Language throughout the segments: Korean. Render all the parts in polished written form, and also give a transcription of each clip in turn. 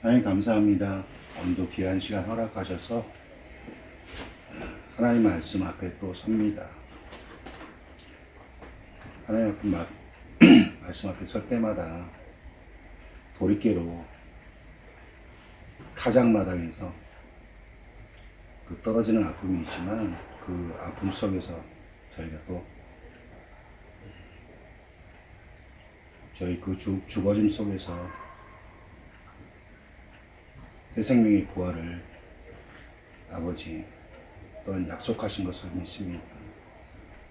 하나님 감사합니다. 오늘도 귀한 시간 허락하셔서 하나님 말씀 앞에 또 섭니다. 하나님 앞에 말씀 앞에 설 때마다 돌이깨로 타작마당에서 그 떨어지는 아픔이 있지만 그 아픔 속에서 저희가 또 저희 그 죽어짐 속에서 새 생명의 부활을 아버지 또한 약속하신 것을 믿습니다.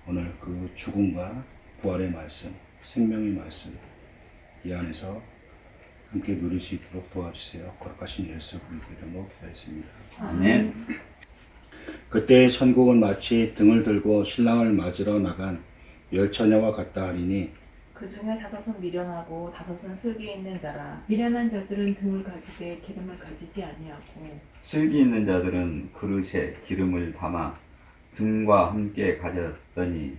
오늘 그 죽음과 부활의 말씀, 생명의 말씀 이 안에서 함께 누릴 수 있도록 도와주세요. 거룩하신 예수 그리스도 이름으로 기도했습니다. 아멘. 그때 천국은 마치 등을 들고 신랑을 맞으러 나간 열 처녀와 같다 하리니 그 중에 다섯은 미련하고 다섯은 슬기 있는 자라. 미련한 자들은 등을 가지되 기름을 가지지 아니하고 슬기 있는 자들은 그릇에 기름을 담아 등과 함께 가졌더니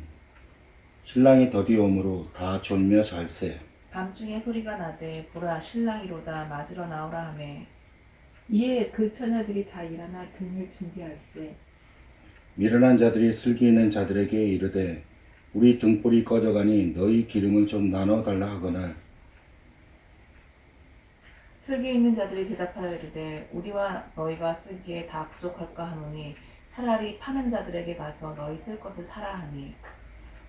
신랑이 더디오므로 다 졸며 잘세. 밤중에 소리가 나되 보라 신랑이로다 맞으러 나오라 하매 이에 그 처녀들이 다 일어나 등을 준비할세. 미련한 자들이 슬기 있는 자들에게 이르되 우리 등불이 꺼져가니 너희 기름을 좀 나눠 달라 하거늘 슬기 있는 자들이 대답하여 이르되 우리와 너희가 쓰기에 다 부족할까 하노니 차라리 파는 자들에게 가서 너희 쓸 것을 사라 하니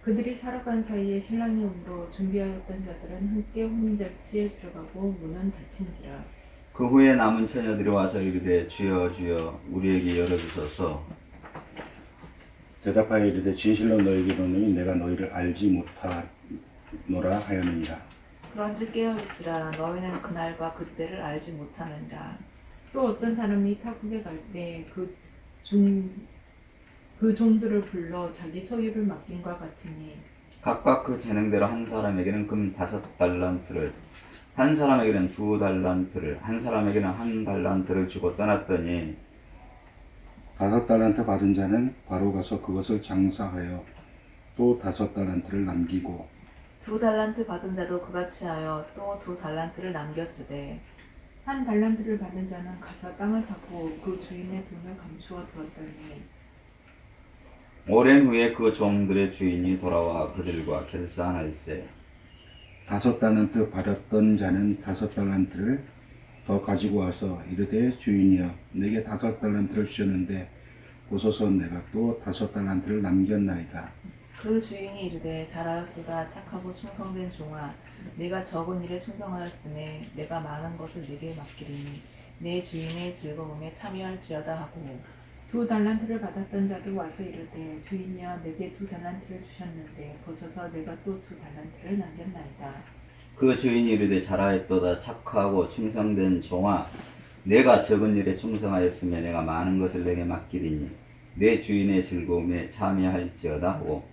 그들이 살아간 사이에 신랑이 오므로 준비하였던 자들은 함께 혼인잔치에 들어가고 문은 닫힌지라. 그 후에 남은 처녀들이 와서 이르되 주여 주여 우리에게 열어주소서. 대답하여 이르되 진실로 너희에게 이르노니 내가 너희를 알지 못하노라 하였느니라. 그런즉 깨어있으라 너희는 그날과 그때를 알지 못하느니라. 또 어떤 사람이 타국에 갈 때 그 종들을 불러 자기 소유를 맡긴과 같으니 각각 그 재능대로 한 사람에게는 금 5달란트를, 한 사람에게는 2달란트를, 한 사람에게는 1달란트를 주고 떠났더니 5달란트 받은 자는 바로 가서 그것을 장사하여 또 5달란트를 남기고 2달란트 받은 자도 그같이 하여 또 2달란트를 남겼으되 1달란트를 받은 자는 가서 땅을 파고 그 주인의 돈을 감추어 두었더니 오랜 후에 그 종들의 주인이 돌아와 그들과 결산할세. 5달란트 받았던 자는 5달란트를 더 가지고 와서 이르되 주인이여 내게 5달란트를 주셨는데 보소서 내가 또 5달란트를 남겼나이다. 그 주인이 이르되 잘하였도다 착하고 충성된 종아 네가 적은 일에 충성하였으매 내가 많은 것을 네게 맡기리니 내 주인의 즐거움에 참여할지어다 하고 2달란트를 받았던 자도 와서 이르되 주인이여 내게 2달란트를 주셨는데 보소서 내가 또 2달란트를 남겼나이다. 그 주인이 이르되 잘하였도다 착하고 충성된 종아 내가 적은 일에 충성하였으며 내가 많은 것을 내게 맡기리니 내 주인의 즐거움에 참여할지어다 하고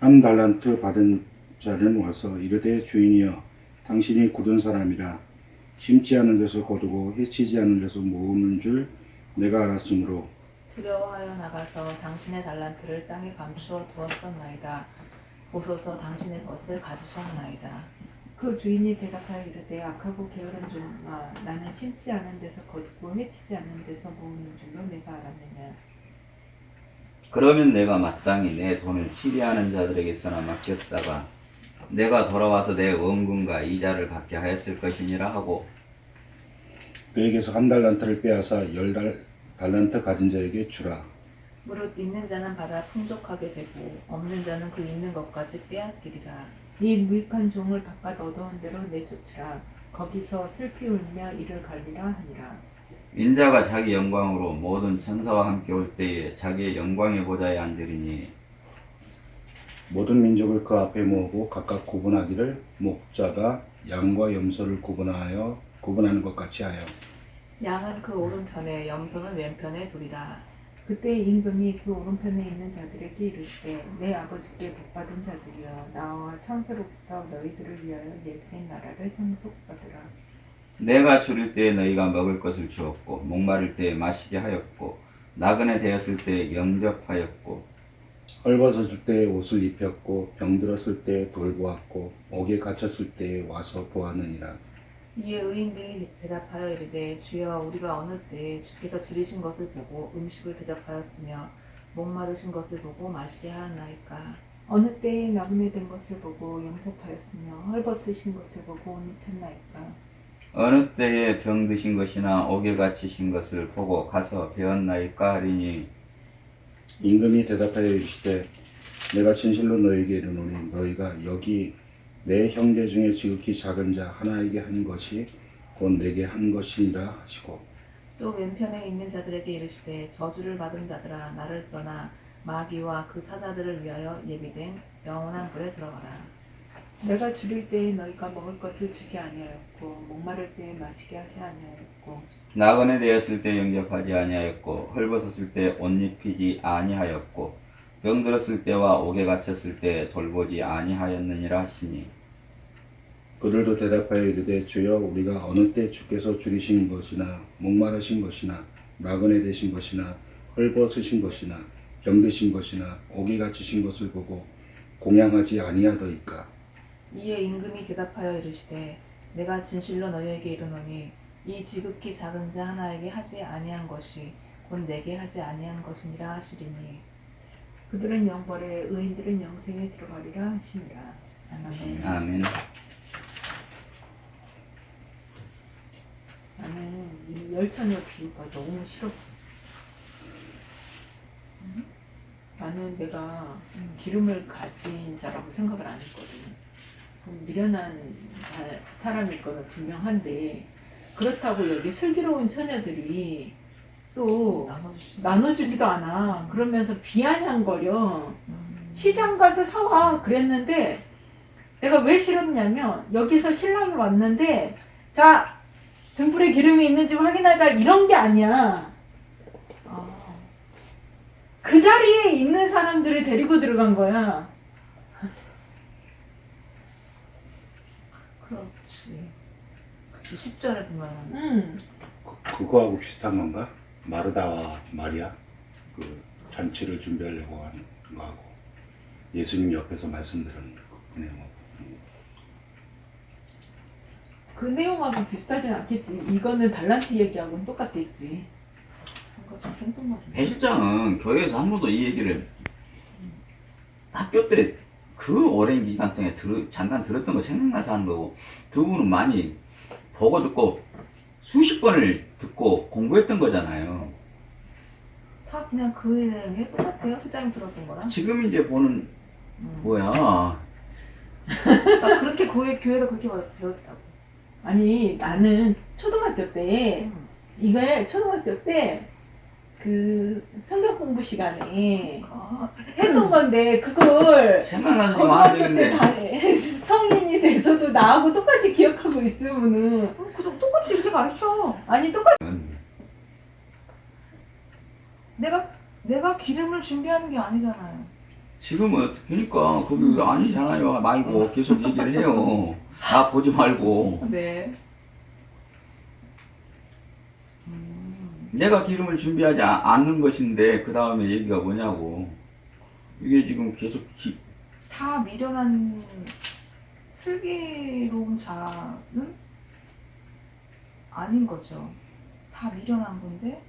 1달란트 받은 자는 와서 이르되 주인이여 당신이 굳은 사람이라 심지 않은 데서 거두고 해치지 않은 데서 모으는 줄 내가 알았으므로 두려워하여 나가서 당신의 달란트를 땅에 감추어 두었었나이다. 보소서 당신의 것을 가지셨나이다. 그 주인이 대답하여 이르되 악하고 게으른 종아 나는 심지 않은 데서 거두고 해치지 않는 데서 모으는 줄로 내가 알았느냐. 그러면 내가 마땅히 내 돈을 치리하는 자들에게서나 맡겼다가 내가 돌아와서 내 원금과 이자를 받게 하였을 것이니라 하고 그에게서 1달란트를 빼앗아 10달란트 가진 자에게 주라. 무릇 있는 자는 받아 풍족하게 되고 없는 자는 그 있는 것까지 빼앗기리라. 이 무익한 종을 바깥 얻어온 대로 내쫓으라. 거기서 슬피 울며 이를 갈리라 하니라. 인자가 자기 영광으로 모든 천사와 함께 올 때에 자기의 영광의 보좌에 앉으리니 모든 민족을 그 앞에 모으고 각각 구분하기를 목자가 양과 염소를 구분하는 것 같이 하여 양은 그 오른편에 염소는 왼편에 두리라. 그때 임금이 그 오른편에 있는 자들에게 이르시되 내 아버지께 복받은 자들이여 나와 창세로부터 너희들을 위하여 예비된 나라를 상속받으라. 내가 줄일 때에 너희가 먹을 것을 주었고 목마를 때에 마시게 하였고 나그네 되었을 때에 영접하였고 헐벗었을 때 옷을 입혔고 병들었을 때 돌보았고 옥에 갇혔을 때 와서 보았느니라. 이에 의인들이 대답하여 이르되 주여 우리가 어느 때에 주께서 줄이신 것을 보고 음식을 대접하였으며 목마르신 것을 보고 마시게 하였나이까. 어느 때에 나그네 된 것을 보고 영접하였으며 헐벗으신 것을 보고 옷 입혔나이까. 어느 때에 병드신 것이나 옥에 갇히신 것을 보고 가서 배웠나이까 하리니 임금이 대답하여 이르시되 내가 진실로 너희에게 이르노니 너희가 여기 내 형제 중에 지극히 작은 자 하나에게 한 것이 곧 내게 한 것이라 하시고 또 왼편에 있는 자들에게 이르시되 저주를 받은 자들아 나를 떠나 마귀와 그 사자들을 위하여 예비된 영원한 불에 들어가라. 내가 줄일 때에 너희가 먹을 것을 주지 아니하였고 목마를 때에 마시게 하지 아니하였고 나그네 되었을 때 영접하지 아니하였고 헐벗었을 때 옷 입히지 아니하였고 병들었을 때와 옥에 갇혔을 때 돌보지 아니하였느니라 하시니 그들도 대답하여 이르되 주여 우리가 어느 때 주께서 줄이신 것이나 목마르신 것이나 나그네 되신 것이나 헐벗으신 것이나 병드신 것이나 옥에 갇히신 것을 보고 공양하지 아니하더이까. 이에 임금이 대답하여 이르시되 내가 진실로 너희에게 이르노니 이 지극히 작은 자 하나에게 하지 아니한 것이 곧 내게 하지 아니한 것이니라 하시리니. 그들은 영벌에 의인들은 영생에 들어가리라 하시니라. 아멘. 아멘. 나는 이 열처녀 비유가 너무 싫었어. 나는 내가 기름을 가진 자라고 생각을 안 했거든. 좀 미련한 사람일 거는 분명한데 그렇다고 여기 슬기로운 처녀들이 또 나눠주지도 않아. 그러면서 비아냥거려. 시장 가서 사와 그랬는데 내가 왜 싫었냐면 여기서 신랑이 왔는데 자 등불에 기름이 있는지 확인하자 이런 게 아니야. 그 자리에 있는 사람들을 데리고 들어간 거야. 그렇지. 그치 10절에 보면 그거하고 비슷한 건가? 마르다와 마리아 그 잔치를 준비하려고 하는 거하고 예수님 옆에서 말씀 들은 그 내용. 그 내용하고 비슷하진 않겠지. 이거는 달란트 얘기하고는 똑같겠지. 뭔가 좀 생뚱맞은. 배 실장은 교회에서 한 번도 이 얘기를 학교 때 그 오랜 기간 동안에 잠깐 들었던 거 생각나서 하는 거고 두 분은 많이 보고 듣고 수십 번을 듣고 공부했던 거잖아요. 다 그냥 그 내용이 똑같아요. 실장님 들었던 거랑. 지금 이제 보는 뭐야? 나 그렇게 교회에서 그렇게 배웠다고. 아니 나는 초등학교 때 이게 초등학교 때 그 성경 공부 시간에 했던 건데 그걸 생각나서 지금 고등학교 안 때 되겠네. 성인이 돼서도 나하고 똑같이 기억하고 있으면은 그좀 똑같이 이렇게 가르쳐. 아니 똑같이 내가 기름을 준비하는 게 아니잖아요. 지금은 그러니까 거기 아니잖아요 말고 계속 얘기를 해요. 나 보지 말고 네. 내가 기름을 준비하지 않는 것인데 그 다음에 얘기가 뭐냐고. 이게 지금 계속 다 미련한 슬기로운 자는 아닌 거죠. 다 미련한 건데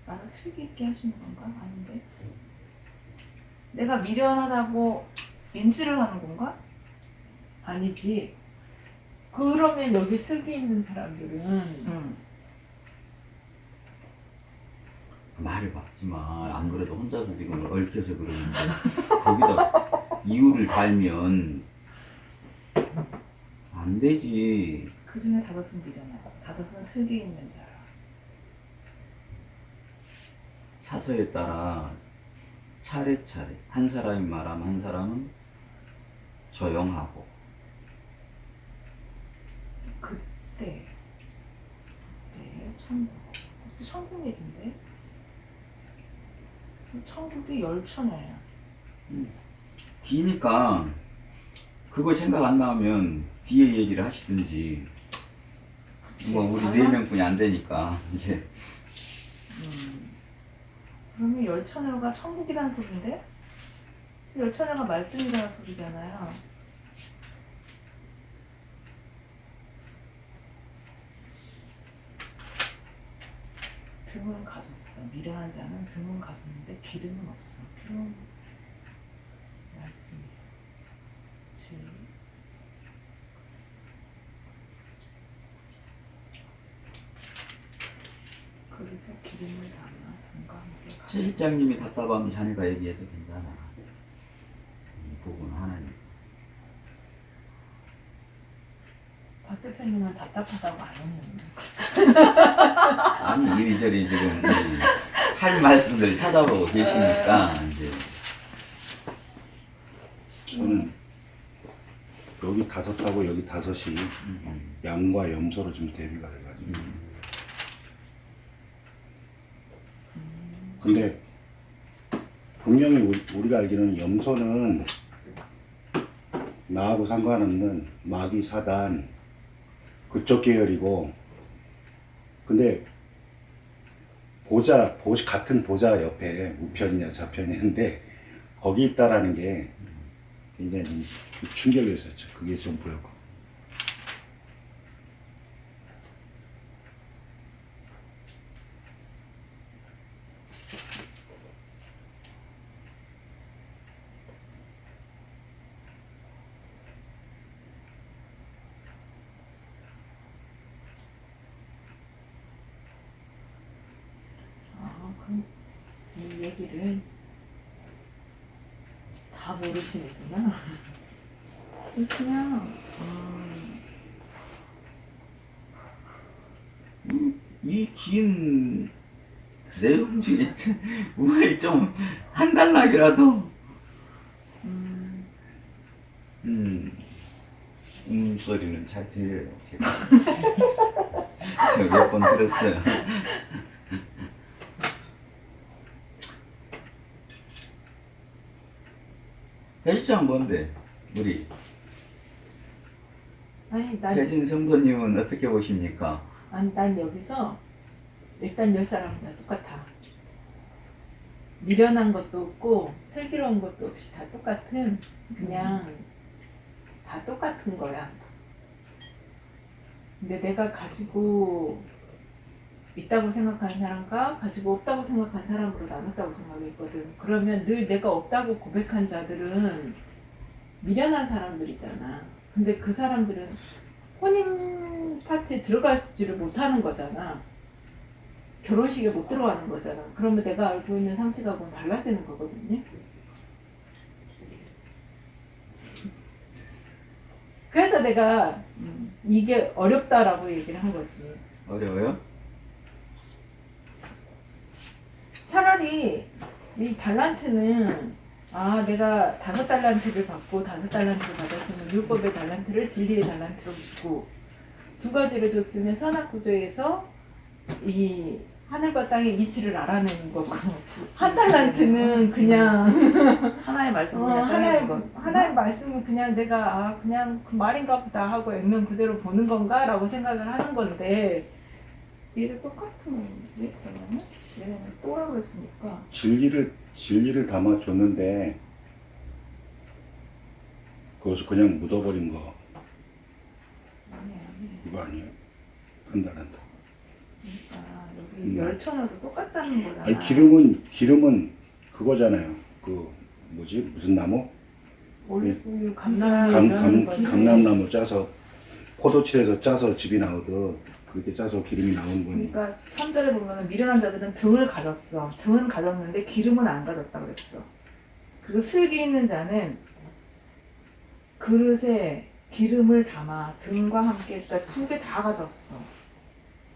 나를 슬기 있게 하시는 건가? 아닌데 내가 미련하다고 인지를 하는 건가? 아니지. 그러면 여기 슬기 있는 사람들은 말을 막지 마. 안 그래도 혼자서 지금 얽혀서 그러는데 거기다 이유를 달면 안 되지. 그 중에 5은 미련하고 5은 슬기 있는 자라. 차서에 따라 차례차례 한 사람이 말하면 한 사람은 조용하고 그때 천국 얘긴데 천국이 열처녀야. 기니까 그거 생각 안 나면 뒤에 얘기를 하시든지. 뭐 우리 4명뿐이 안 되니까 이제 그러면 열처녀가 천국이라는 소리인데 열처녀가 말씀이라는 소리잖아요. 등은 가졌어. 미련한 자는 등은 가졌는데 기름은 없어. 필요한 말씀이. 그릇에 기름을 담아 등과 함께 가져. 실장님이 답답하면 자네가 얘기해도 괜찮아. 이 부분 하나님. 박 대표님은 답답하다고 안 했는데. 아니 이리저리 지금 할 말씀들 찾아보고 계시니까 이제 저는 여기 5하고 여기 5이 양과 염소로 좀 대비가 돼가지고. 근데 분명히 우리가 알기로는 염소는 나하고 상관없는 마귀 사단 그쪽 계열이고, 근데 같은 보좌 옆에 우편이냐 좌편이 있는데 거기 있다라는 게 굉장히 좀 충격이었었죠. 그게 좀 보였고. 그럼 이 얘기를 다 모르시는구나. 그냥 이 긴 내용 중에 뭘 좀 한 단락이라도 소리는 잘 들려요. 제가 몇 번 들었어요. 해주장 뭔데? 우리 아니 난 혜진 성도님은 어떻게 보십니까? 난 여기서 일단 10사람은 다 똑같아. 미련한 것도 없고 슬기로운 것도 없이 다 똑같은, 그냥 다 똑같은 거야. 근데 내가 가지고 있다고 생각하는 사람과 가지고 없다고 생각하는 사람으로 나눴다고 생각했거든. 그러면 늘 내가 없다고 고백한 자들은 미련한 사람들이잖아. 근데 그 사람들은 혼인 파티에 들어가지를 못하는 거잖아. 결혼식에 못 들어가는 거잖아. 그러면 내가 알고 있는 상식하고는 달라지는 거거든요. 그래서 내가 이게 어렵다라고 얘기를 한 거지. 어려워요? 차라리 이 달란트는 내가 5달란트를 받고 5달란트를 받았으면 율법의 달란트를 진리의 달란트로 주고, 2가지를 줬으면 선악 구조에서 이 하늘과 땅의 이치를 알아내는 거고, 1달란트는 그냥 하나의 말씀을 그냥 따르는 거. 하나의 말씀은 그냥 내가 그냥 그 말인가 보다 하고 액면 그대로 보는 건가 라고 생각을 하는 건데, 얘도 똑같은 건데 그러면 얘는 또라 그랬으니까. 진리를 담아줬는데 그것을 그냥 묻어버린 거 아니. 그거 아니에요? 한다란다. 그러니까 여기 열천어도 똑같다는 거잖아. 아니 기름은 그거잖아요. 그 뭐지 무슨 나무? 올리브유, 감나무 감람나무 짜서 포도칠에서 짜서 즙이 나오듯 그렇게 짜서 기름이 나오는 거니까. 그러니까 3절에 보면 미련한 자들은 등을 가졌어. 등은 가졌는데 기름은 안 가졌다 그랬어. 그리고 슬기 있는 자는 그릇에 기름을 담아 등과 함께, 그러니까 2개 다 가졌어.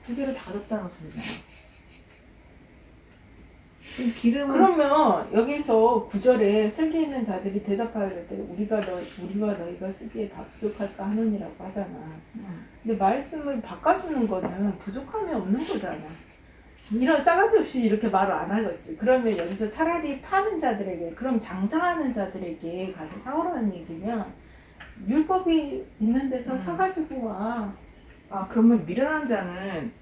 2개를 다 줬다는 소리잖아. 그럼 기름은 그러면 여기서 9절에 슬기 있는 자들이 대답하여 때 우리와 너희가 쓰기에 다 부족할까 하느니라고 하잖아. 근데 말씀을 바꿔주는 거는 부족함이 없는 거잖아. 이런 싸가지 없이 이렇게 말을 안 하겠지. 그러면 여기서 차라리 파는 자들에게, 그럼 장사하는 자들에게 가서 사오라는 얘기면 율법이 있는 데서 사가지고 와. 그러면 미련한 자는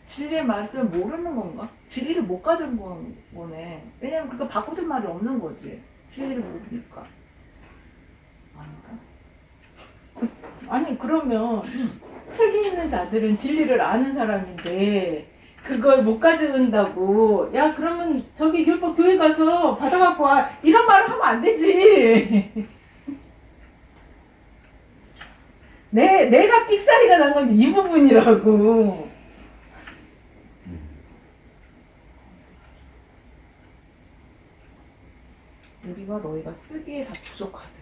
진리의 말씀을 모르는 건가? 진리를 못 가진 거네. 왜냐면 그러니까 바꿔줄 말이 없는 거지. 진리를 모르니까. 아닌가? 아니 그러면 슬기 있는 자들은 진리를 아는 사람인데 그걸 못 가져온다고. 야, 그러면 저기 율법 교회 가서 받아갖고 와. 이런 말을 하면 안 되지. 내가 삑사리가 난 건 이 부분이라고. 우리가 너희가 쓰기에 다 부족하대.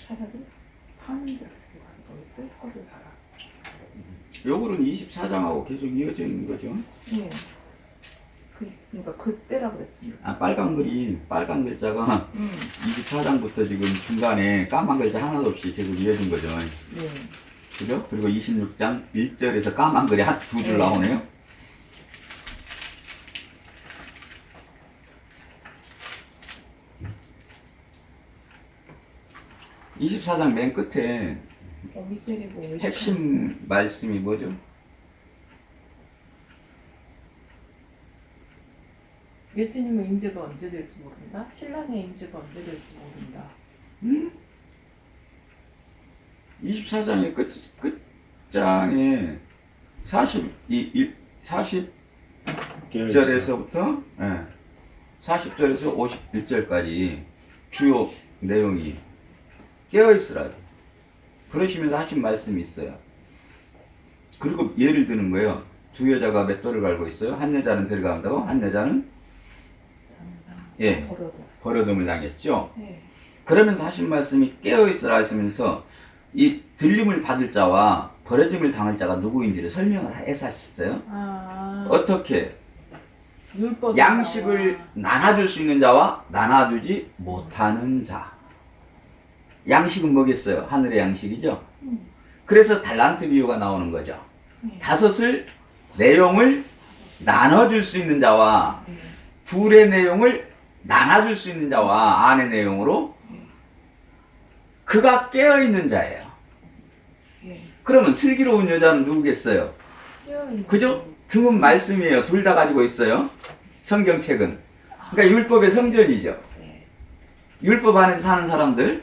차라리 파는 자들에게 가서 너희 쓸 것을 사라. 요거는 24장하고 계속 이어져 있는 거죠. 네. 그러니까 그때라 그랬습니다. 아, 빨간 글자가 24장부터 지금 중간에 까만 글자 하나도 없이 계속 이어진 거죠. 네. 그죠? 그리고 26장 1절에서 까만 글이 한 두 줄 네. 나오네요. (24장) 맨 끝에 어미 때리고 핵심 말씀이 뭐죠? 예수님의 임재가 언제 될지 모른다. 신랑의 임재가 언제 될지 모른다. 24장의 끝장에 40절에서부터 40절에서 51절까지 주요 내용이 깨어있으라 그러시면서 하신 말씀이 있어요. 그리고 예를 드는 거예요. 두 여자가 맷돌을 갈고 있어요. 한 여자는 데려간다고, 한 여자는 버려둠을 당했죠. 네. 그러면서 하신 말씀이 깨어있으라 하시면서 이 들림을 받을 자와 버려짐을 당할 자가 누구인지를 설명을 해서 하셨어요. 어떻게? 양식을 나눠줄 수 있는 자와 나눠주지 못하는 자. 양식은 뭐겠어요? 하늘의 양식이죠. 그래서 달란트 비유가 나오는 거죠. 다섯을 내용을 나눠줄 수 있는 자와 둘의 내용을 나눠줄 수 있는 자와 안의 내용으로 그가 깨어있는 자예요. 그러면 슬기로운 여자는 누구겠어요? 그죠? 등은 말씀이에요. 둘 다 가지고 있어요. 성경책은. 그러니까 율법의 성전이죠. 율법 안에서 사는 사람들.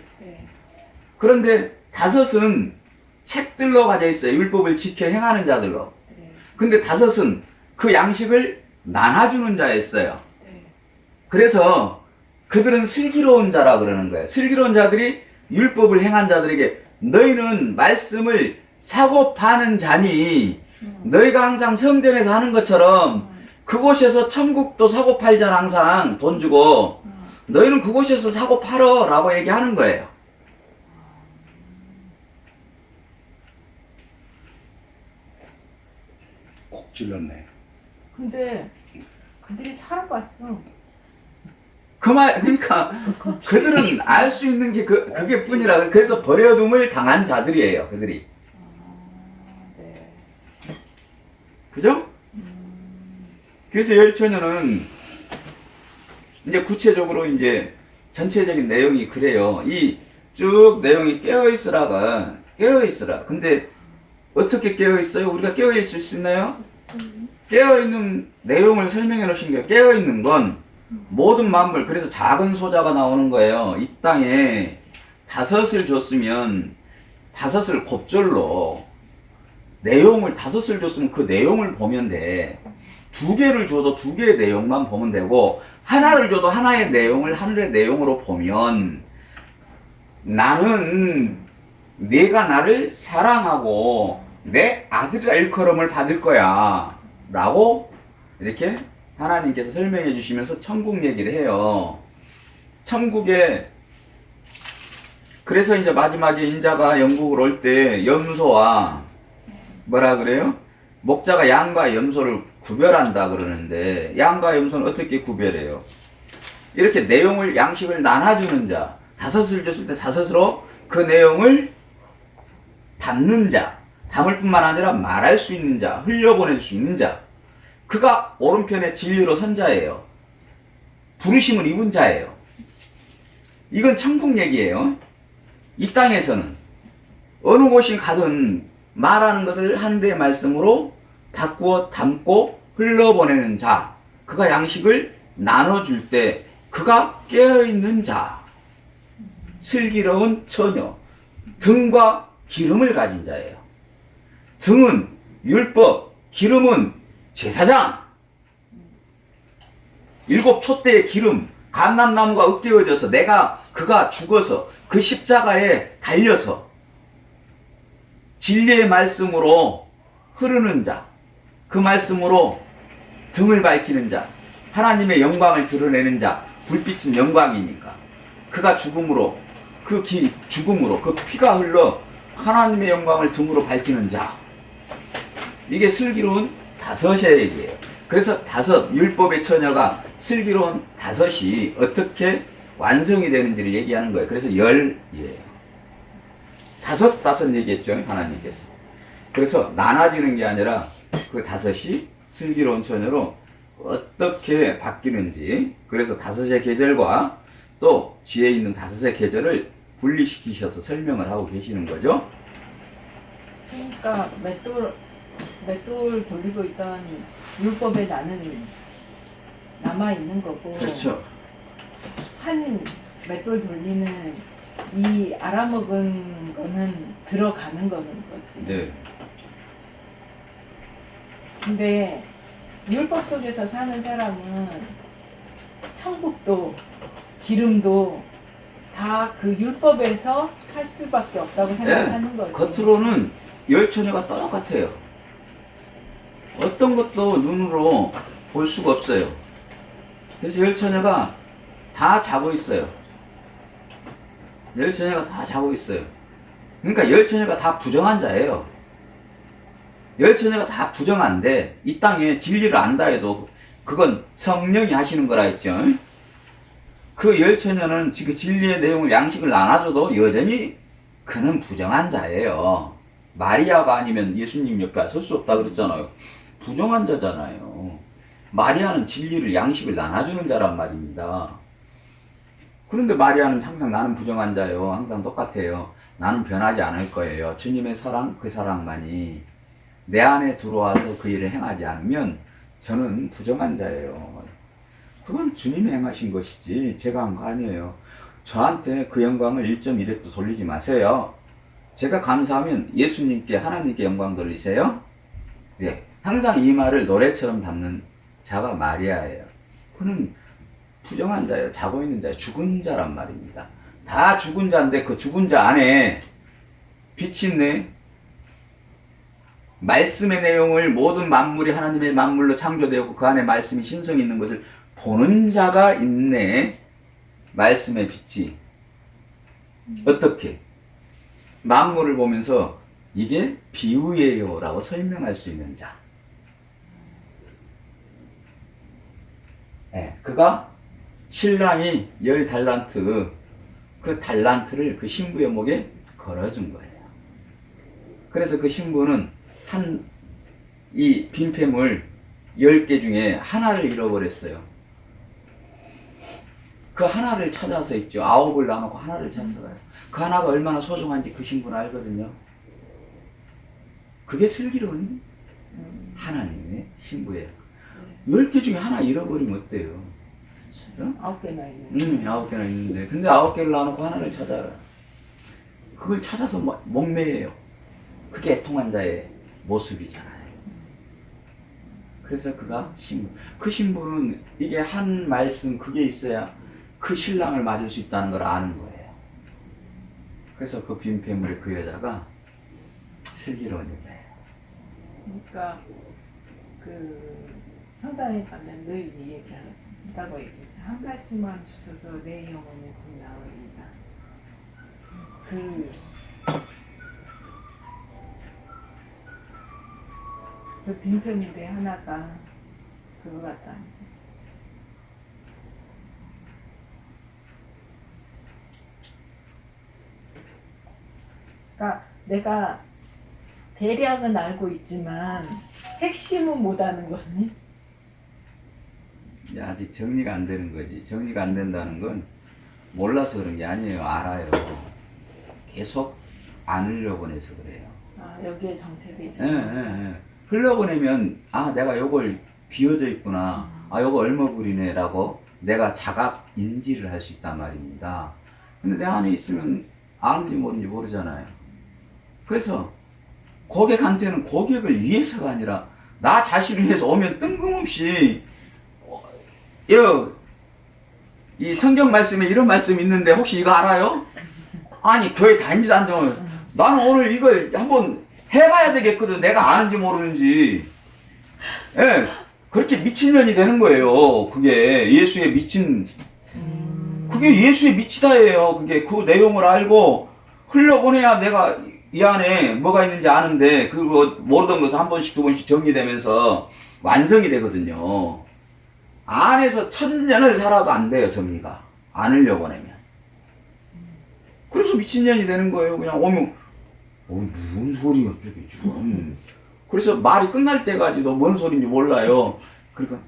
그런데 다섯은 책들로 가져 있어요. 율법을 지켜 행하는 자들로. 근데 다섯은 그 양식을 나눠주는 자였어요. 그래서 그들은 슬기로운 자라 그러는 거예요. 슬기로운 자들이 율법을 행한 자들에게 너희는 말씀을 사고 파는 자니 너희가 항상 성전에서 하는 것처럼 그곳에서 천국도 사고 팔잖아. 항상 돈 주고 너희는 그곳에서 사고 팔어 라고 얘기하는 거예요. 콕 찔렀네. 근데 그들이 살아봤어. 그러니까 그들은 알 수 있는 게 그게 뿐이라. 그래서 버려둠을 당한 자들이에요. 그들이. 그죠? 그래서 열처녀는 이제 구체적으로 이제 전체적인 내용이 그래요. 이 쭉 내용이 깨어있으라가 깨어있으라. 근데 어떻게 깨어있어요? 우리가 깨어있을 수 있나요? 깨어있는 내용을 설명해 놓으신 게 깨어있는 건 모든 만물. 그래서 작은 소자가 나오는 거예요. 이 땅에 다섯을 줬으면 다섯을 곱절로 내용을 다섯을 줬으면 그 내용을 보면 돼. 두 개를 줘도 두 개의 내용만 보면 되고 하나를 줘도 하나의 내용을 하늘의 내용으로 보면 나는 네가 나를 사랑하고 내 아들이라 일컬음을 받을 거야 라고 이렇게 하나님께서 설명해 주시면서 천국 얘기를 해요. 천국에 그래서 이제 마지막에 인자가 영국을 올 때 염소와 뭐라 그래요? 목자가 양과 염소를 구별한다 그러는데 양과 염소는 어떻게 구별해요? 이렇게 내용을 양식을 나눠주는 자, 다섯을 줬을 때 다섯으로 그 내용을 담는 자, 담을 뿐만 아니라 말할 수 있는 자, 흘려보낼 수 있는 자, 그가 오른편에 진리로 선 자예요. 부르심을 입은 자예요. 이건 천국 얘기예요. 이 땅에서는 어느 곳이 가든 말하는 것을 하늘의 말씀으로 바꾸어 담고 흘러보내는 자, 그가 양식을 나눠줄 때 그가 깨어있는 자, 슬기로운 처녀, 등과 기름을 가진 자예요. 등은 율법, 기름은 제사장. 7 촛대의 기름, 감람나무가 으깨어져서 그가 죽어서 그 십자가에 달려서 진리의 말씀으로 흐르는 자, 그 말씀으로 등을 밝히는 자, 하나님의 영광을 드러내는 자, 불빛은 영광이니까 그가 죽음으로 그 피가 흘러 하나님의 영광을 등으로 밝히는 자, 이게 슬기로운 다섯의 얘기예요. 그래서 율법의 처녀가 슬기로운 다섯이 어떻게 완성이 되는지를 얘기하는 거예요. 그래서 10이에요. 다섯 얘기했죠, 하나님께서. 그래서 나눠지는 게 아니라 그 다섯이 슬기로운 처녀로 어떻게 바뀌는지, 그래서 다섯의 계절과 또 지혜 있는 다섯의 계절을 분리시키셔서 설명을 하고 계시는 거죠. 그러니까 맷돌 돌리고 있던 율법에 나는 남아 있는 거고, 그렇죠. 한 맷돌 돌리는 이 알아먹은 거는 들어가는 거는 거지. 네. 근데 율법 속에서 사는 사람은 천국도 기름도 다 그 율법에서 할 수밖에 없다고 생각하는 거지. 겉으로는 열 처녀가 똑같아요. 어떤 것도 눈으로 볼 수가 없어요. 그래서 열 처녀가 다 자고 있어요. 열 처녀가 다 자고 있어요. 그러니까 열 처녀가 다 부정한 자예요. 열 처녀가 다 부정한데 이 땅에 진리를 안다 해도 그건 성령이 하시는 거라 했죠. 그 열 처녀는 지금 진리의 내용을 양식을 나눠줘도 여전히 그는 부정한 자예요. 마리아가 아니면 예수님 옆에 설 수 없다 그랬잖아요. 부정한 자잖아요. 마리아는 진리를 양식을 나눠주는 자란 말입니다. 그런데 마리아는 항상 나는 부정한 자예요. 항상 똑같아요. 나는 변하지 않을 거예요. 주님의 사랑, 그 사랑만이 내 안에 들어와서 그 일을 행하지 않으면 저는 부정한 자예요. 그건 주님이 행하신 것이지 제가 한 거 아니에요. 저한테 그 영광을 1.1획도 돌리지 마세요. 제가 감사하면 예수님께 하나님께 영광 돌리세요. 네, 항상 이 말을 노래처럼 담는 자가 마리아예요. 그는 부정한 자예요. 자고 있는 자예요. 죽은 자란 말입니다. 다 죽은 자인데 그 죽은 자 안에 빛이 있네. 말씀의 내용을 모든 만물이 하나님의 만물로 창조되었고 그 안에 말씀이 신성이 있는 것을 보는 자가 있네. 말씀의 빛이. 어떻게? 만물을 보면서 이게 비유예요 라고 설명할 수 있는 자. 네, 그가 신랑이 10달란트, 그 달란트를 그 신부의 목에 걸어준 거예요. 그래서 그 신부는 이 빈폐물 10개 중에 하나를 잃어버렸어요. 그 하나를 찾아서 있죠. 9을 나누고 하나를 찾아가요. 그 하나가 얼마나 소중한지 그 신부는 알거든요. 그게 슬기로운 하나님의 신부예요. 10개 중에 하나 잃어버리면 어때요? 그렇죠? 9개나 있는. 9개나 있는데. 근데 9개를 나누고 하나를 찾아요. 그걸 찾아서 목매예요. 그게 애통한 자의 모습이잖아요. 그래서 그가 신부. 그 신부는 이게 한 말씀 그게 있어야 그 신랑을 맞을 수 있다는 걸 아는 거예요. 그래서 그 빈폐물의 그 여자가 슬기로운 여자예요. 그러니까 그 성당에 가면 늘 이 얘기한다고 얘기했죠. 한 말씀만 주셔서 내 영혼이 곧 나으리이다. 저 빈폐물의 하나가 그거 같다. 그러니까 내가 대략은 알고 있지만 핵심은 못 아는 거니? 아직 정리가 안 되는 거지. 정리가 안 된다는 건 몰라서 그런 게 아니에요. 알아요. 계속 안 흘려보내서 그래요. 아, 여기에 정체돼 있어. 예. 흘려보내면 내가 요걸 비어져 있구나. 요거 얼마불이네 라고 내가 자각 인지를 할 수 있단 말입니다. 근데 내 안에 있으면 아는지 모르는지 모르잖아요. 그래서 고객한테는 고객을 위해서가 아니라 나 자신을 위해서 오면 뜬금없이 이 성경 말씀에 이런 말씀이 있는데 혹시 이거 알아요? 아니 교회 다니지도 않는데 나는 오늘 이걸 한번 해봐야 되겠거든. 내가 아는지 모르는지. 예, 그렇게 미친년이 되는 거예요. 그게 예수에 미친, 그게 예수에 미치다예요. 그게 그 내용을 알고 흘려보내야 내가 이 안에 뭐가 있는지 아는데 그거 모르던 것을 한 번씩 두 번씩 정리되면서 완성이 되거든요. 안에서 1000년을 살아도 안 돼요, 정리가. 안 흘려보내면. 그래서 미친년이 되는 거예요. 그냥 오면, 무슨 소리야, 저게 지금. 그래서 말이 끝날 때까지도 뭔 소리인지 몰라요. 그러니까,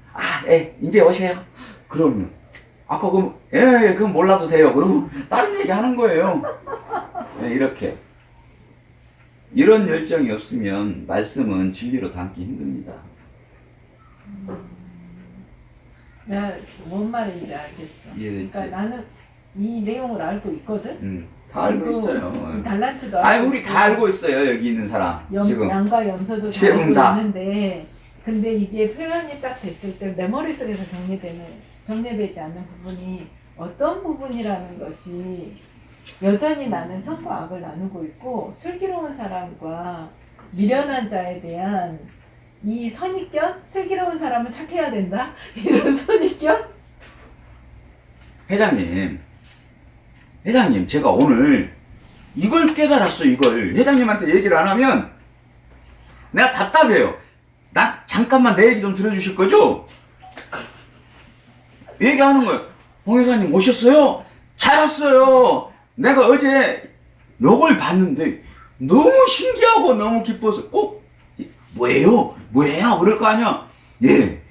이제 오세요. 그러면, 그럼, 그럼 몰라도 돼요. 그러고, 다른 얘기 하는 거예요. 이렇게. 이런 열정이 없으면, 말씀은 진리로 담기 힘듭니다. 내가 뭔 말인지 알겠어. 이해됐지? 그러니까 나는 이 내용을 알고 있거든. 다 알고 그리고 있어요. 달란트도 알고 우리 다 알고 있어요. 여기 있는 사람. 지금. 양과 염소도 다 지금 알고 다. 있는데, 근데 이게 표현이 딱 됐을 때 내 머릿속에서 정리되지 않는 부분이 어떤 부분이라는 것이 여전히 나는 선과 악을 나누고 있고, 슬기로운 사람과 미련한 자에 대한 이 선입견? 슬기로운 사람은 착해야 된다? 이런 선입견? 회장님, 제가 오늘 이걸 깨달았어, 이걸. 회장님한테 얘기를 안 하면 내가 답답해요. 잠깐만 내 얘기 좀 들어주실 거죠? 얘기하는 거예요. 홍 회장님 오셨어요? 잘 왔어요. 내가 어제 요걸 봤는데 너무 신기하고 너무 기뻐서 꼭 뭐예요? 그럴 거 아니야? 예.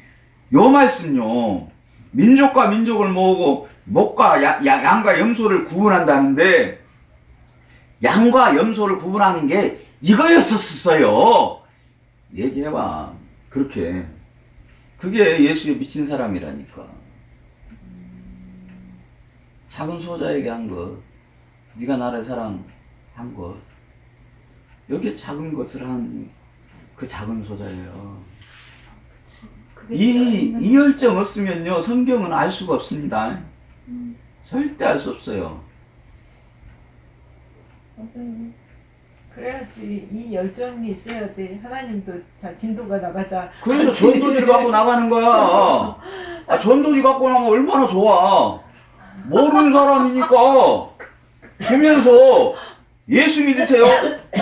요 말씀요. 민족과 민족을 모으고 목과 양과 염소를 구분한다는데 양과 염소를 구분하는 게 이거였었어요. 얘기해봐. 그렇게. 그게 예수에 미친 사람이라니까. 작은 소자에게 한 것. 네가 나를 사랑한 것. 여기에 작은 것을 한 그 작은 소자예요. 이 열정 없으면요, 성경은 알 수가 없습니다. 절대 알 수 없어요. 맞아요. 그래야지, 이 열정이 있어야지 하나님도 진도가 나가자. 그래서 전도지를 갖고 나가는 거야. 전도지 갖고 나가면 얼마나 좋아. 모르는 사람이니까 주면서 예수 믿으세요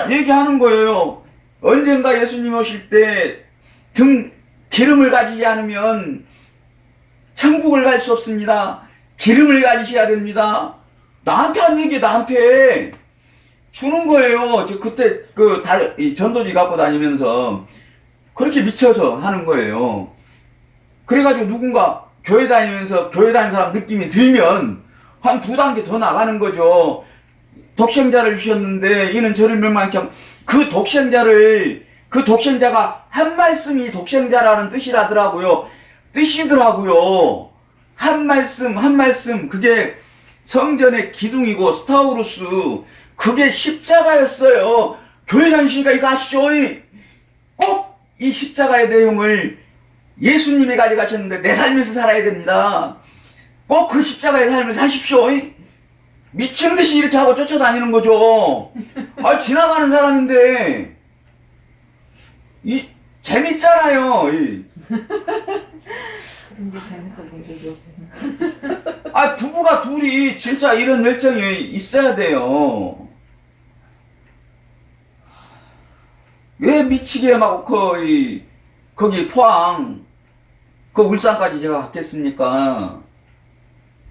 얘기하는 거예요. 언젠가 예수님 오실 때 기름을 가지지 않으면 천국을 갈 수 없습니다. 기름을 가지셔야 됩니다. 나한테 한 얘기, 나한테 주는 거예요. 저 그때 이 전도지 갖고 다니면서 그렇게 미쳐서 하는 거예요. 그래가지고 누군가 교회 다니면서 교회 다니는 사람 느낌이 들면 한 2단계 더 나가는 거죠. 독생자를 주셨는데 이는 저를 멸망치 않고, 그 독생자가 한 말씀이 독생자라는 뜻이더라고요. 한 말씀 그게 성전의 기둥이고 스타우루스, 그게 십자가였어요. 교회 다니시니까 이거 아시죠? 꼭 이 십자가의 내용을 예수님이 가져가셨는데 내 삶에서 살아야 됩니다. 꼭 그 십자가의 삶을 사십시오. 미친 듯이 이렇게 하고 쫓아다니는 거죠. 지나가는 사람인데 재밌잖아요. 그런 게 재밌어 본 적이 없어. 부부가 둘이 진짜 이런 열정이 있어야 돼요. 왜 미치게 막 거기 포항 울산까지 제가 갔겠습니까?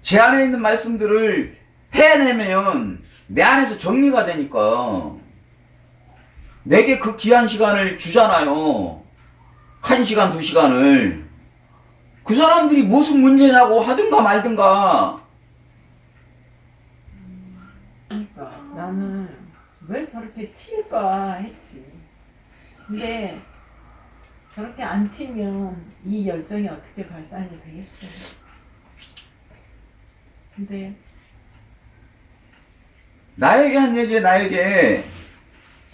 제 안에 있는 말씀들을 해내면 내 안에서 정리가 되니까. 내게 그 귀한 시간을 주잖아요. 1시간, 2시간을. 그 사람들이 무슨 문제냐고 하든가 말든가. 그러니까 나는 왜 저렇게 튈까 했지. 근데 저렇게 안 튀면 이 열정이 어떻게 발산이 되겠어요. 근데 나에게 한 얘기에 나에게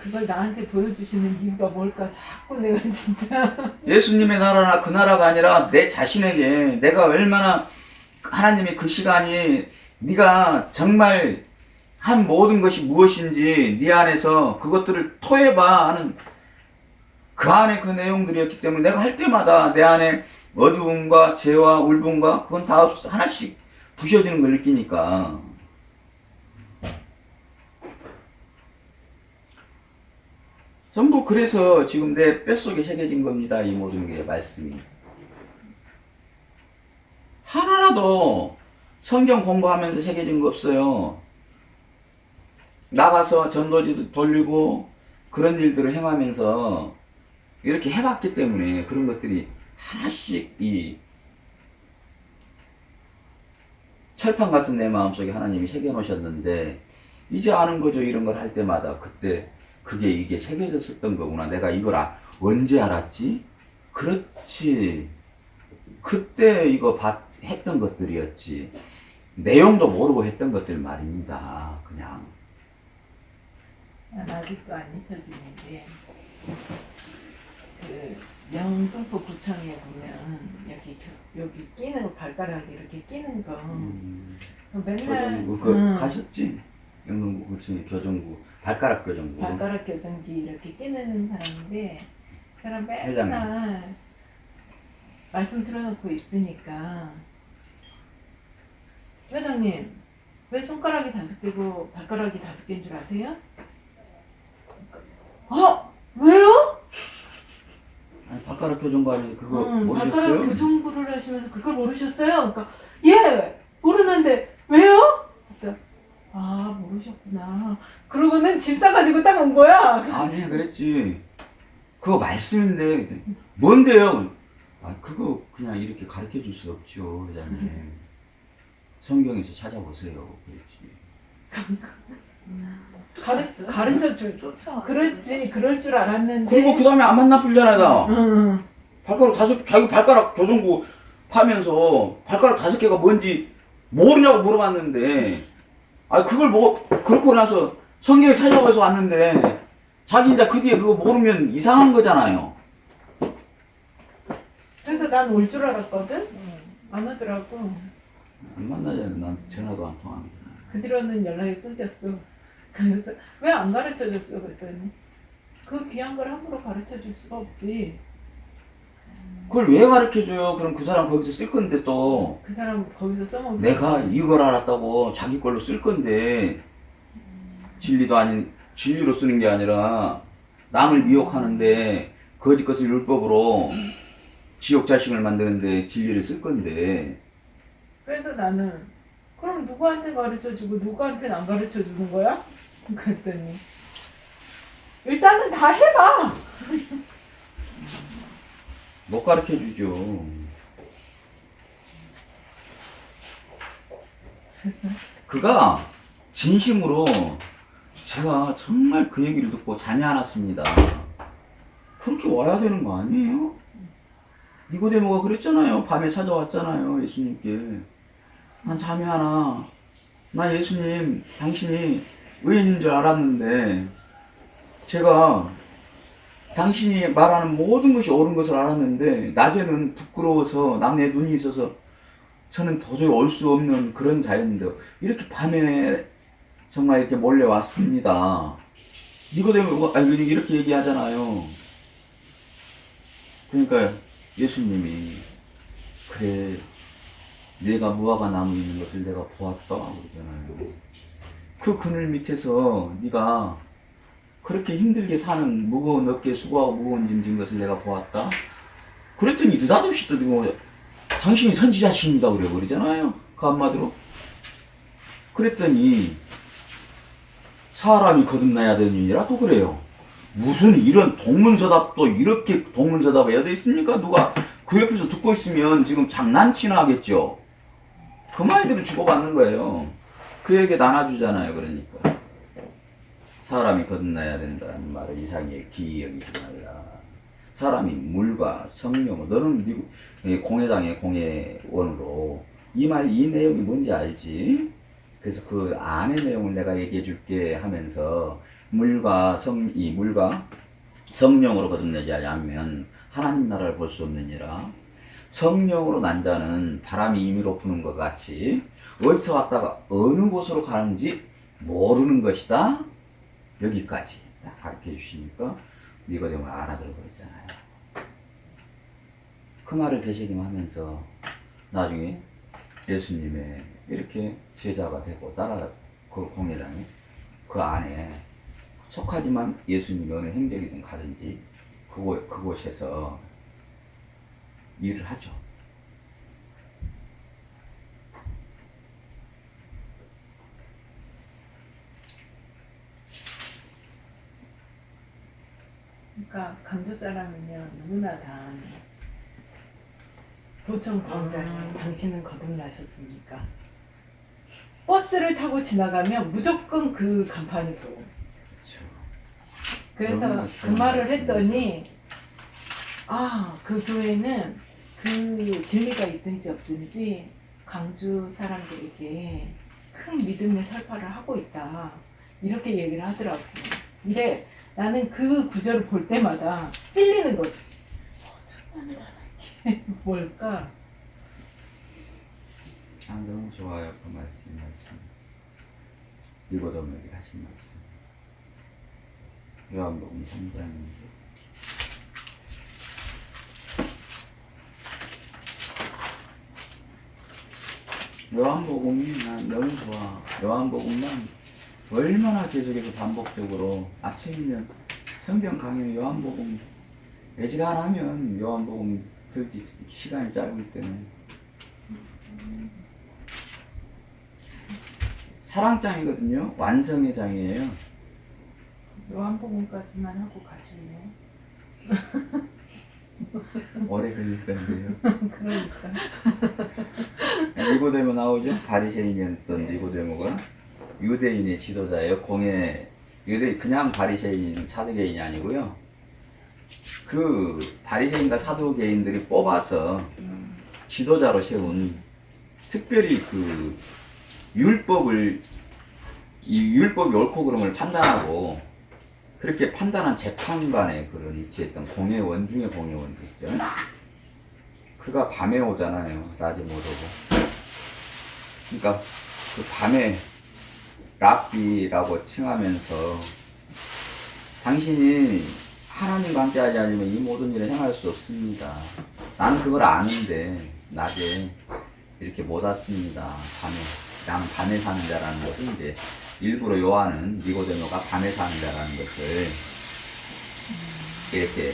그걸 나한테 보여주시는 이유가 뭘까? 자꾸 내가 진짜 예수님의 나라나 그 나라가 아니라 내 자신에게 내가 얼마나 하나님이 그 시간이 네가 정말 한 모든 것이 무엇인지 네 안에서 그것들을 토해봐 하는 그 안에 그 내용들이었기 때문에 내가 할 때마다 내 안에 어두움과 죄와 울분과 그건 다 하나씩 부셔지는 걸 느끼니까. 전부 그래서 지금 내 뼛속에 새겨진 겁니다. 이 모든 게 말씀이. 하나라도 성경 공부하면서 새겨진 거 없어요. 나가서 전도지도 돌리고 그런 일들을 행하면서 이렇게 해봤기 때문에 그런 것들이 하나씩 이 철판 같은 내 마음속에 하나님이 새겨놓으셨는데 이제 아는 거죠. 이런 걸 할 때마다 그때 그게 이게 새겨졌었던 거구나. 내가 이걸 언제 알았지? 그렇지. 그때 이거 했던 것들이었지. 내용도 모르고 했던 것들 말입니다. 그냥. 난 아직도 안 잊혀지는 게 그 영등포 구청에 보면 여기 끼는 거 발가락에 이렇게 끼는 거 맨날 교정부 가셨지? 영등포 구청의 교정부 발가락 교정부. 발가락 교정기 이렇게 끼는 사람인데 그 사람 회장님. 맨날 말씀 틀어놓고 있으니까 회장님 왜 손가락이 5개고 발가락이 5개인 줄 아세요? 왜요? 아니, 발가락 교정부 아니 그거 발가락 모르셨어요? 교정부를 하시면서 그걸 모르셨어요? 그러니까 예 모르는데 왜요? 그랬더니 모르셨구나. 그러고는 집 싸가지고 딱 온 거야. 아니 그랬지. 그거 말씀인데 뭔데요? 그거 그냥 이렇게 가르쳐 줄 수 없죠, 회장님. 성경에서 찾아보세요. 그랬지. 가르쳐 줄. 그랬지. 그럴 줄 알았는데. 그리고 그 다음에 안 만나 풀잖아, 나. 응. 발가락 자기 발가락 교정부 파면서 발가락 5개가 뭔지 모르냐고 물어봤는데, 그걸 그렇고 나서 성경에 찾아봐서 왔는데, 자기 이제 그 뒤에 그거 모르면 이상한 거잖아요. 그래서 난 올 줄 알았거든. 안 오더라고. 안 만나잖아요. 난 전화도 안 통합니다. 그 뒤로는 연락이 끊겼어. 그래서 왜 안 가르쳐 줬어? 그랬더니 그 귀한 걸 함부로 가르쳐 줄 수가 없지. 그걸 왜 가르쳐줘요? 그럼 그 사람 거기서 쓸 건데 또. 그 사람 거기서 써먹고. 내가 이걸 알았다고 자기 걸로 쓸 건데, 진리도 아닌, 진리로 쓰는 게 아니라, 남을 미혹하는데, 거짓 것을 율법으로 지옥 자식을 만드는데 진리를 쓸 건데. 그래서 나는 그럼 누구한테 가르쳐 주고 누구한테는 안 가르쳐 주는 거야? 그랬더니 일단은 다 해봐. 못 가르쳐 주죠. 그가 진심으로 제가 정말 그 얘기를 듣고 잠이 안 왔습니다. 그렇게 와야 되는 거 아니에요? 니고데모가 그랬잖아요. 밤에 찾아왔잖아요. 예수님께. 난 잠이 안 와. 나 예수님, 당신이 의인인 줄 알았는데, 제가 당신이 말하는 모든 것이 옳은 것을 알았는데, 낮에는 부끄러워서 남의 눈이 있어서 저는 도저히 올 수 없는 그런 자였는데, 이렇게 밤에 정말 이렇게 몰려왔습니다. 니고데모가 이렇게 얘기하잖아요. 그러니까 예수님이 그래 내가 무화과 나무 있는 것을 내가 보았다 그러잖아요. 그 그늘 밑에서 네가 그렇게 힘들게 사는 무거운 어깨에 수고하고 무거운 짐 진 것을 내가 보았다. 그랬더니 느닷없이 또 당신이 선지자십니다 그래 버리잖아요. 그 한마디로. 그랬더니 사람이 거듭나야 되는 일이라도 그래요. 무슨 이런 동문서답도 이렇게 동문서답이 어디 있습니까? 누가 그 옆에서 듣고 있으면 지금 장난치나 하겠죠. 그 말들을 주고받는 거예요. 그에게 나눠주잖아요. 그러니까 사람이 거듭나야 된다는 말을 이상하게 기이 여기지 말라. 사람이 물과 성령, 너는 공회당의 공회원으로 이 내용이 뭔지 알지? 그래서 그 안의 내용을 내가 얘기해 줄게 하면서 물과 성령으로 거듭나지 않으면 하나님 나라를 볼 수 없느니라. 성령으로 난 자는 바람이 임의로 부는 것 같이 어디서 왔다가 어느 곳으로 가는지 모르는 것이다. 여기까지 딱 가르쳐 주시니까 니고데모가 알아들어 버렸잖아요. 그 말을 되새김하면서 나중에 예수님의 이렇게 제자가 되고 따라 그 공회당에 그 안에 속하지만 예수님이 어느 행적이든 가든지 그곳에서 일을 하죠. 그러니까 강주 사람은요 누구나 다 도청 광장에 당신은 거듭나셨습니까? 버스를 타고 지나가면 무조건 그 간판이 보여요. 그래서 너무나 그 좋은 말을 말씀이죠. 했더니 그 교회는 그 진리가 있든지 없든지 강주 사람들에게 큰 믿음의 설파를 하고 있다. 이렇게 얘기를 하더라고요. 근데 나는 그 구절을 볼 때마다 찔리는 거지. 천만을 하는 게 뭘까? 너무 좋아요. 그 말씀. 니고데모에게 하신 말씀. 요한복음 3장입니다. 요한복음이 난 너무 좋아. 요한복음만 얼마나 계속해서 반복적으로 아침이면 성경 강의 요한복음 애지간하면 요한복음 들지 시간이 짧을 때는 사랑장이거든요. 완성의 장이에요. 요한복음까지만 하고 가실래요? 오래 걸릴 건데요. 그러니까. 니고데모 나오죠? 바리새인이었던 니고데모가 유대인의 지도자예요. 그냥 바리새인 사두개인이 아니고요. 그 바리새인과 사두개인들이 뽑아서 지도자로 세운 특별히 그 율법이 옳고 그름을 판단하고 그렇게 판단한 재판관의 그런 위치했던 공회원 중에 공회원이죠. 그가 밤에 오잖아요. 낮에 못 오고. 그러니까 그 밤에 랍비라고 칭하면서 당신이 하나님과 함께 하지 않으면 이 모든 일을 행할 수 없습니다. 나는 그걸 아는데 낮에 이렇게 못 왔습니다. 나는 밤에 사는 자라는 것을 이제 일부러 요한은 니고데모가 밤에 사는 자라는 것을 이렇게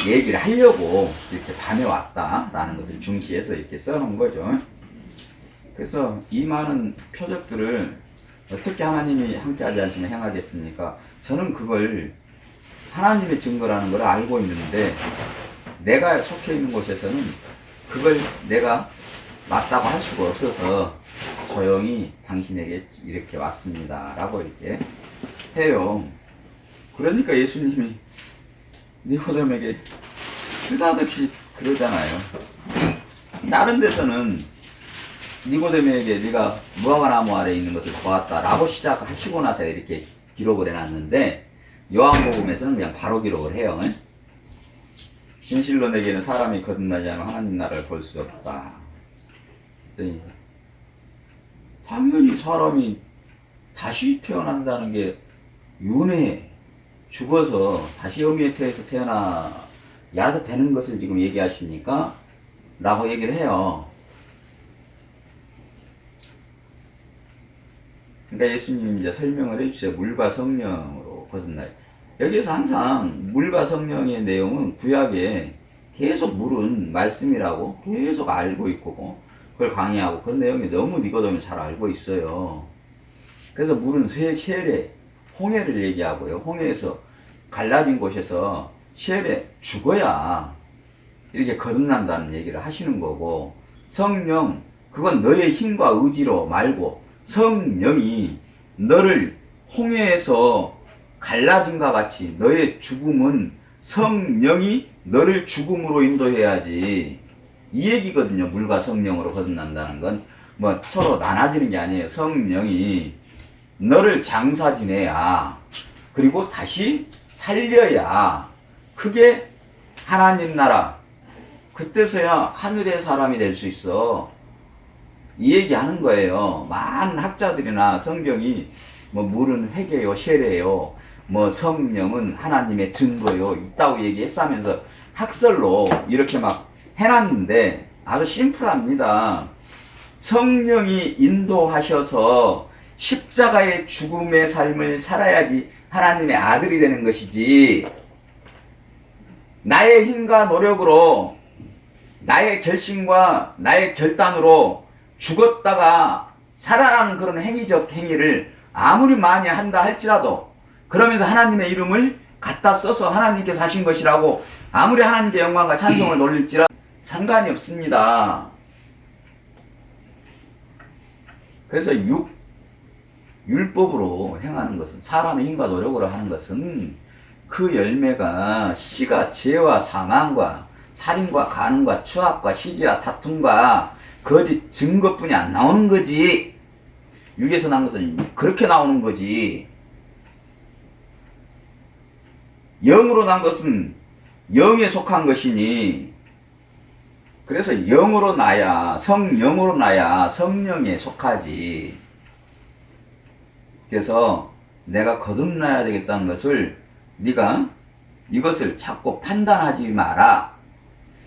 얘기를 하려고 이렇게 밤에 왔다라는 것을 중시해서 이렇게 써놓은 거죠. 그래서 이 많은 표적들을 어떻게 하나님이 함께하지 않으시면 행하겠습니까? 저는 그걸 하나님의 증거라는 걸 알고 있는데 내가 속해 있는 곳에서는 그걸 내가 맞다고 할 수가 없어서 조용히 당신에게 이렇게 왔습니다 라고 이렇게 해요. 그러니까 예수님이 니고데모에게 느닷없이 그러잖아요. 다른 데서는 니고데모에게 네가 무화과 나무 아래에 있는 것을 보았다 라고 시작하시고 나서 이렇게 기록을 해놨는데 요한복음에서는 그냥 바로 기록을 해요. 진실로 내게는 사람이 거듭나지 않으면 하나님 나라를 볼 수 없다. 그랬더니 당연히 사람이 다시 태어난다는 게 윤회, 죽어서 다시 어미의 태에서 태어나야 되는 것을 지금 얘기하십니까? 라고 얘기를 해요. 그러니까 예수님이 이제 설명을 해주세요. 물과 성령으로 거듭나. 여기서 항상 물과 성령의 내용은 구약에 계속 물은 말씀이라고 계속 알고 있고 그걸 강의하고 그런 내용이 너무 니고데모는 잘 알고 있어요. 그래서 물은 세례, 홍해를 얘기하고요. 홍해에서 갈라진 곳에서 세례 죽어야 이렇게 거듭난다는 얘기를 하시는 거고 성령, 그건 너의 힘과 의지로 말고 성령이 너를 홍해에서 갈라진과 같이 너의 죽음은 성령이 너를 죽음으로 인도해야지 이 얘기거든요. 물과 성령으로 거듭난다는 건 뭐 서로 나눠지는 게 아니에요. 성령이 너를 장사 지내야 그리고 다시 살려야 그게 하나님 나라, 그때서야 하늘의 사람이 될 수 있어. 이 얘기 하는 거예요. 많은 학자들이나 성경이 뭐 물은 회개요, 세례요, 뭐 성령은 하나님의 증거요, 있다고 얘기했으면서 학설로 이렇게 막 해놨는데 아주 심플합니다. 성령이 인도하셔서 십자가의 죽음의 삶을 살아야지 하나님의 아들이 되는 것이지, 나의 힘과 노력으로, 나의 결심과 나의 결단으로 죽었다가 살아나는 그런 행위적 행위를 아무리 많이 한다 할지라도, 그러면서 하나님의 이름을 갖다 써서 하나님께서 하신 것이라고 아무리 하나님께 영광과 찬송을 돌릴지라 상관이 없습니다. 그래서 율법으로 행하는 것은, 사람의 힘과 노력으로 하는 것은 그 열매가 씨가 죄와 사망과 살인과 간음과 추악과 시기와 다툼과 거짓 증거뿐이 안 나오는 거지. 육에서 난 것은 그렇게 나오는 거지. 영으로 난 것은 영에 속한 것이니, 그래서 영으로 나야, 성령으로 나야 성령에 속하지. 그래서 내가 거듭나야 되겠다는 것을 네가 이것을 자꾸 판단하지 마라.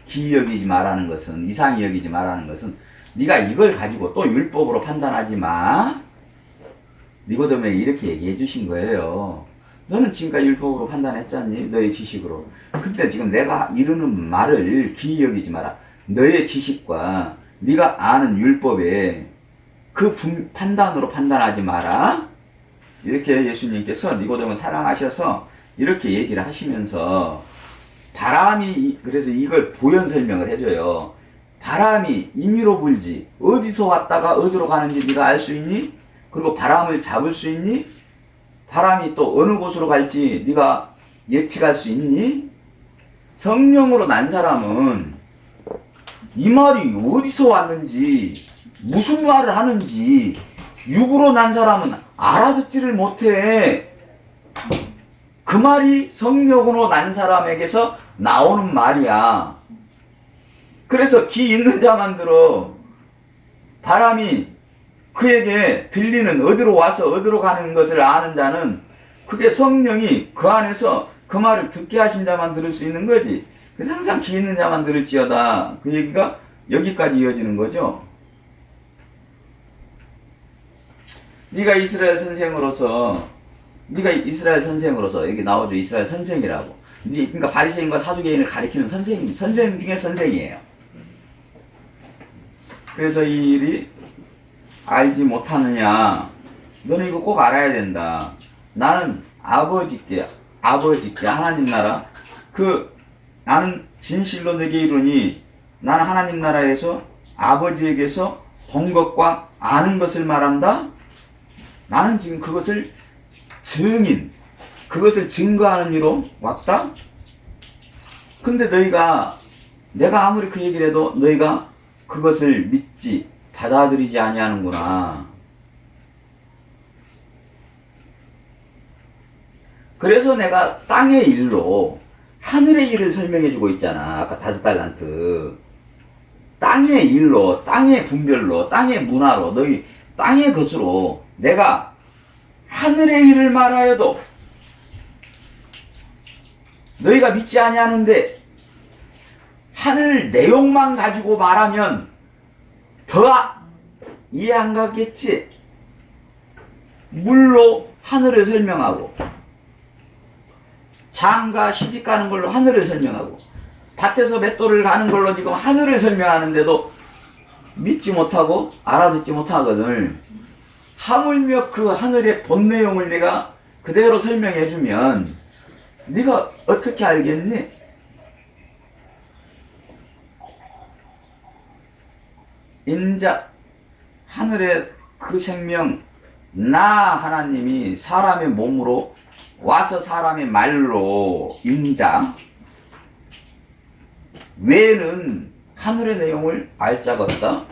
기이 여기지 마라는 것은, 이상히 여기지 마라는 것은, 네가 이걸 가지고 또 율법으로 판단하지 마. 니고데모에게 이렇게 얘기해 주신 거예요. 너는 지금까지 율법으로 판단했잖니, 너의 지식으로. 근데 지금 내가 이르는 말을 기이 여기지 마라. 너의 지식과 네가 아는 율법에 그 판단으로 판단하지 마라. 이렇게 예수님께서 니고데모를 사랑하셔서 이렇게 얘기를 하시면서, 바람이, 그래서 이걸 보연 설명을 해줘요. 바람이 임의로 불지 어디서 왔다가 어디로 가는지 네가 알 수 있니? 그리고 바람을 잡을 수 있니? 바람이 또 어느 곳으로 갈지 네가 예측할 수 있니? 성령으로 난 사람은 이 말이 어디서 왔는지, 무슨 말을 하는지, 육으로 난 사람은 알아듣지를 못해. 그 말이 성령으로 난 사람에게서 나오는 말이야. 그래서 귀 있는 자만 들어. 바람이 그에게 들리는, 어디로 와서 어디로 가는 것을 아는 자는, 그게 성령이 그 안에서 그 말을 듣게 하신 자만 들을 수 있는 거지. 그래서 항상 귀 있는 자만 들을지어다. 그 얘기가 여기까지 이어지는 거죠. 네가 이스라엘 선생으로서, 여기 나오죠. 이스라엘 선생이라고. 그러니까 바리새인과 사두개인을 가리키는 선생 중에 선생이에요. 그래서 이 일이 알지 못하느냐. 너는 이거 꼭 알아야 된다. 나는 아버지께 하나님 나라, 나는 진실로 내게 이르니, 나는 하나님 나라에서 아버지에게서 본 것과 아는 것을 말한다. 나는 지금 그것을 그것을 증거하는 이로 왔다. 근데 너희가, 내가 아무리 그 얘기를 해도 너희가 그것을 믿지, 받아들이지 아니하는구나. 그래서 내가 땅의 일로 하늘의 일을 설명해 주고 있잖아. 아까 5달란트. 땅의 일로, 땅의 분별로, 땅의 문화로, 너희 땅의 것으로 내가 하늘의 일을 말하여도 너희가 믿지 아니하는데, 하늘 내용만 가지고 말하면 더 이해 안 가겠지. 물로 하늘을 설명하고, 장가 시집 가는 걸로 하늘을 설명하고, 밭에서 맷돌을 가는 걸로 지금 하늘을 설명하는데도 믿지 못하고 알아듣지 못하거든. 하물며 그 하늘의 본 내용을 내가 그대로 설명해주면 네가 어떻게 알겠니? 인자, 하늘의 그 생명, 나 하나님이 사람의 몸으로 와서 사람의 말로, 인자 외에는 하늘의 내용을 알 자가 없다,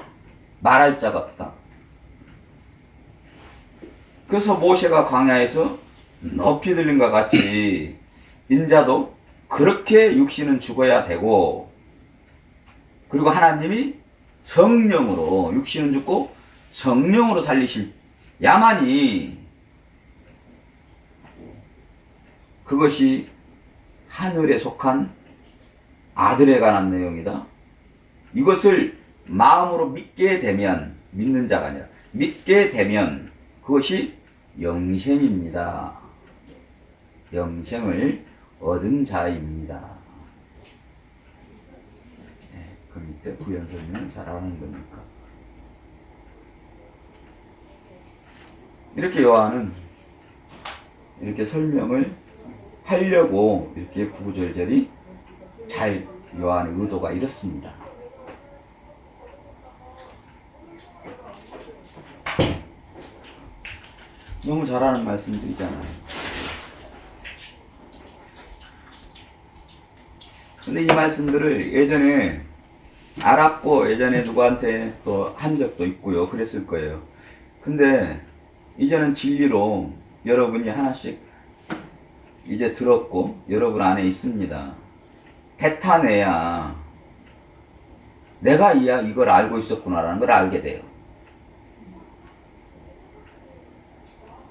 말할 자가 없다. 그래서 모세가 광야에서 높이 들린 것 같이 인자도 그렇게 육신은 죽어야 되고, 그리고 하나님이 성령으로, 육신은 죽고 성령으로 살리셔야만이 그것이 하늘에 속한 아들에 관한 내용이다. 이것을 마음으로 믿게 되면, 믿는 자가 아니라 믿게 되면 그것이 영생입니다. 영생을 얻은 자입니다. 그 밑에 부연 설명을 잘하는 거니까. 이렇게 요한은 이렇게 설명을 하려고 이렇게 구구절절히 잘, 요한의 의도가 이렇습니다. 너무 잘하는 말씀들이잖아요. 근데 이 말씀들을 예전에 알았고, 예전에 누구한테 또 한 적도 있고요. 그랬을 거예요. 근데 이제는 진리로 여러분이 하나씩 이제 들었고, 여러분 안에 있습니다. 뱉어내야 내가 이걸 알고 있었구나라는 걸 알게 돼요.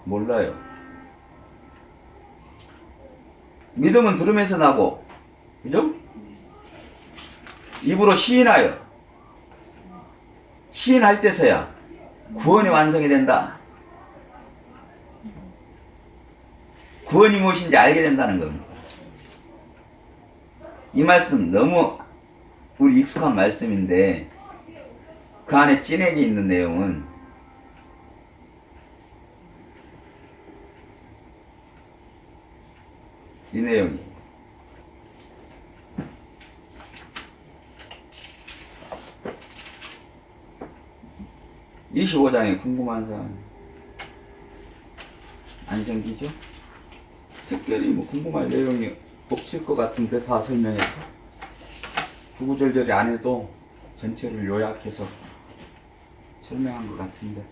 몰라요. 믿음은 들으면서 나고, 그죠? 입으로 시인하여, 시인할 때서야 구원이 완성이 된다. 구원이 무엇인지 알게 된다는 겁니다. 이 말씀 너무 우리 익숙한 말씀인데, 그 안에 진액이 있는 내용은 이 내용이에요. (25장에) 궁금한 사람 안 생기죠? 특별히 뭐 궁금할 내용이 없을 것 같은데, 다 설명해서 구구절절히 안 해도 전체를 요약해서 설명한 것 같은데.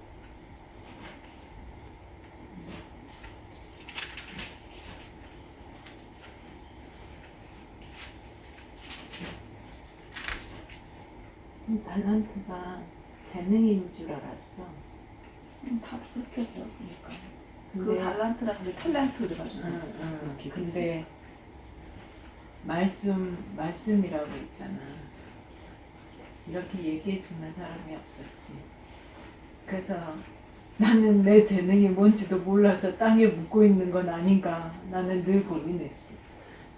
달란트가 재능인 줄 알았어. 다 그렇게 배웠으니까. 근데- 그 달란트라는 게 탤런트 그래가지고. 응. 근데 말씀이라고 있잖아. 이렇게 얘기해 주는 사람이 없었지. 그래서 나는 내 재능이 뭔지도 몰라서 땅에 묻고 있는 건 아닌가. 나는 늘 고민했어.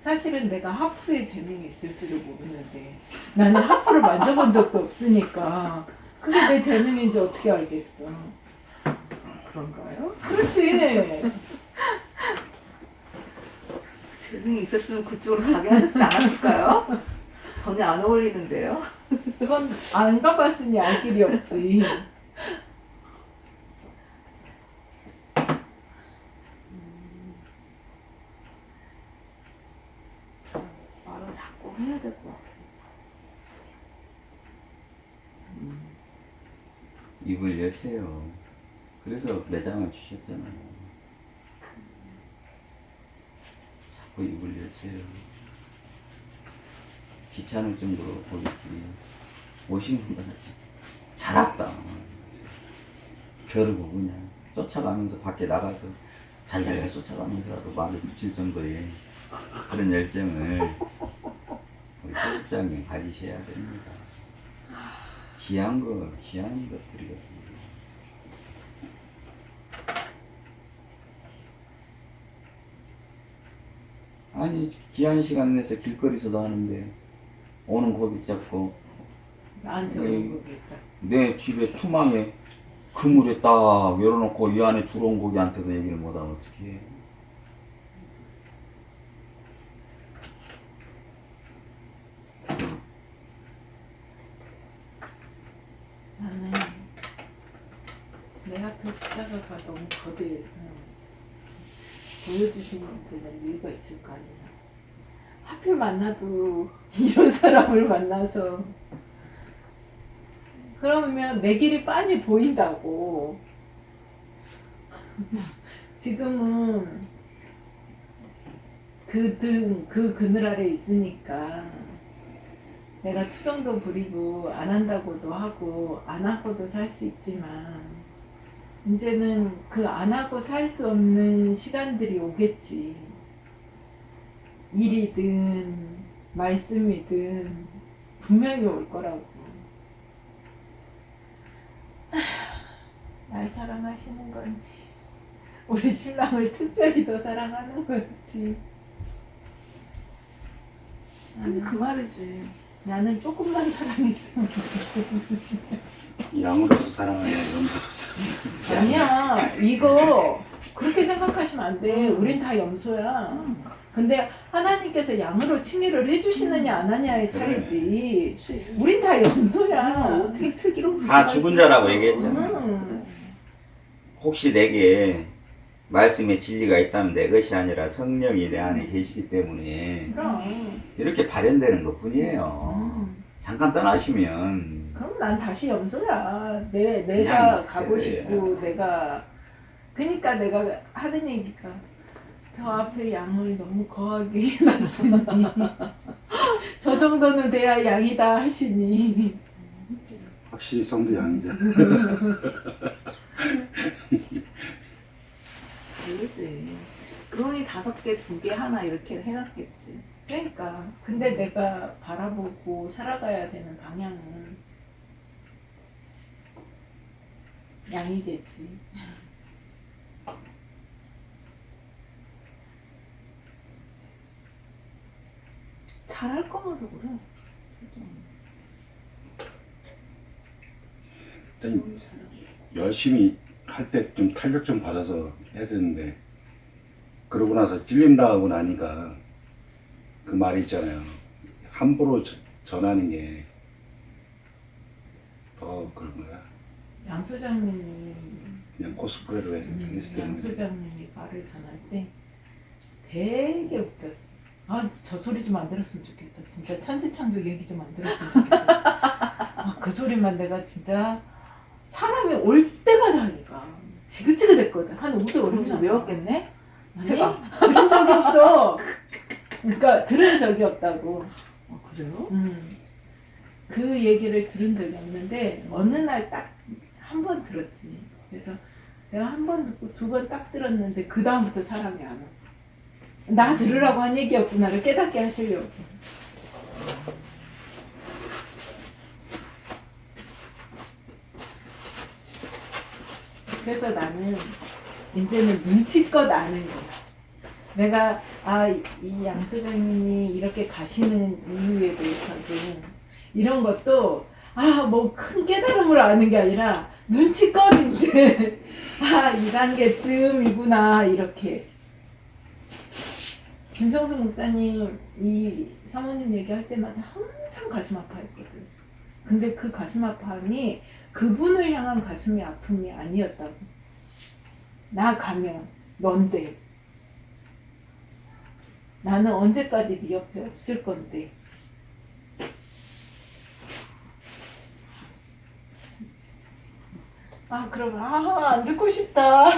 사실은 내가 하프에 재능이 있을지도 모르는데 나는 하프를 만져본 적도 없으니까 그게 내 재능인지 어떻게 알겠어. 그런가요? 그렇지. 재능이 있었으면 그쪽으로 가게 하지 않았을까요? 전혀 안 어울리는데요. 그건 안 가봤으니 알 길이 없지. 말을 자꾸 해야 될 것 같아. 입을 여세요. 그래서 매장을 주셨잖아요. 자꾸 입을 여세요. 귀찮을 정도로 고객들이 오시는 분들 잘 왔다. 벼르고 그냥 쫓아가면서, 밖에 나가서 달달달 쫓아가면서라도 말을 붙일 정도의 그런 열정을 우리 소집장님 가지셔야 됩니다. 귀한 것들이거든요. 아니, 귀한 시간 내서 길거리에서도 하는데 오는 고기 잡고 나한테 네. 오는 거겠다. 내 집에 투망에 그물에 딱 열어놓고 이 안에 들어온 고기한테도 얘기를 못하면 어떻게 해? 나는 내 앞에 십자가가 너무 거대해서 보여주시는 데는 이유가 있을 거 아니야. 하필 만나도 이런 사람을 만나서 그러면 내 길이 빤히 보인다고. 지금은 그 그늘 아래 있으니까 내가 투정도 부리고 안 한다고도 하고 안 하고도 살 수 있지만 이제는 그 안 하고 살 수 없는 시간들이 오겠지. 일이든 말씀이든 분명히 올 거라고. 날 사랑하시는 건지 우리 신랑을 특별히 더 사랑하는 건지 근데 그 말이지. 나는 조금만 사랑했으면 좋겠어. 양으로서 사랑하냐 염소로서 아니야 이거 그렇게 생각하시면 안 돼. 우린 다 염소야. 근데 하나님께서 양으로 칭의를 해주시느냐 안 하냐의 차이지. 그치. 우린 다 염소야. 어떻게 슬기로울 다 수가 죽은 있겠어. 자라고 얘기했잖아. 혹시 내게 말씀의 진리가 있다면 내 것이 아니라 성령이 내 안에 계시기 때문에 그럼. 이렇게 발현되는 것 뿐이에요. 잠깐 떠나시면 그럼 난 다시 염소야. 내가 그냥 가고 그래요. 싶고 내가 그러니까 내가 하는 얘기가 저 앞에 양을 너무 거하게 해놨으니 저 정도는 돼야 양이다 하시니 확실히 성도 양이잖아. 그러지. 그러니 5개, 2개, 하나 이렇게 해놨겠지. 그러니까 근데 내가 바라보고 살아가야 되는 방향은 양이겠지. 잘할 거면서 그래. 일단 열심히 할 때 좀 탄력 좀 받아서 해야 되는데 그러고 나서 찔림당하고 나니까 그 말이 있잖아요. 함부로 전하는 게 더 그런 거야. 양 소장님이 그냥 코스프레로 했을 양 때는 소장님이 말을 전할 때 되게 웃겼어. 아, 저 소리 좀 안 들었으면 좋겠다. 진짜 천지창조 얘기 좀 안 들었으면 좋겠다. 아, 그 소리만 내가 진짜 사람이 올 때마다 하니까 지긋지긋했거든. 한 5대 그러면서 5년 외웠겠네? 아니, 해봐. 들은 적이 없어. 그러니까 들은 적이 없다고. 그래요? 그 얘기를 들은 적이 없는데 어느 날 딱 한 번 들었지. 그래서 내가 한 번 듣고 2번 딱 들었는데 그 다음부터 사람이 안 와. 나 들으라고 한 얘기였구나를 깨닫게 하시려고. 그래서 나는 이제는 눈치껏 아는 거야. 내가 이 양 소장님이 이렇게 가시는 이유에 대해서도 이런 것도 뭐 큰 깨달음으로 아는 게 아니라 눈치껏 이제 2단계쯤이구나 이렇게. 김성수 목사님 이 사모님 얘기할 때마다 항상 가슴 아파했거든. 근데 그 가슴 아파함이 그분을 향한 가슴이 아픔이 아니었다고. 나 가면 넌데 나는 언제까지 네 옆에 없을 건데. 그러면 안 듣고 싶다.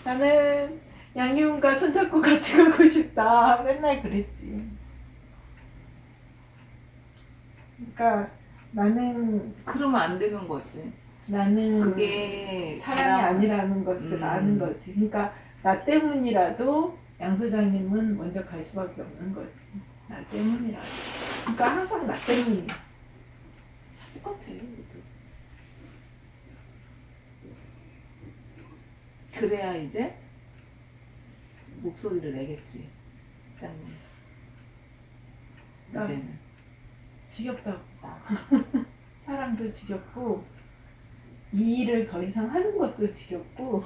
나는 양희훈과 손잡고 같이 가고 싶다. 맨날 그랬지. 그러니까 그러면 안 되는 거지. 나는 그게 사랑이 아니라는 것을 아는 거지. 그러니까 나 때문이라도 양 소장님은 먼저 갈 수밖에 없는 거지. 나 때문이라도. 그러니까 항상 나 때문이야. 똑같아. 우리도. 그래야 이제 목소리를 내겠지. 짱님. 이제는. 지겹다고. 사랑도 지겹고 이 일을 더 이상 하는 것도 지겹고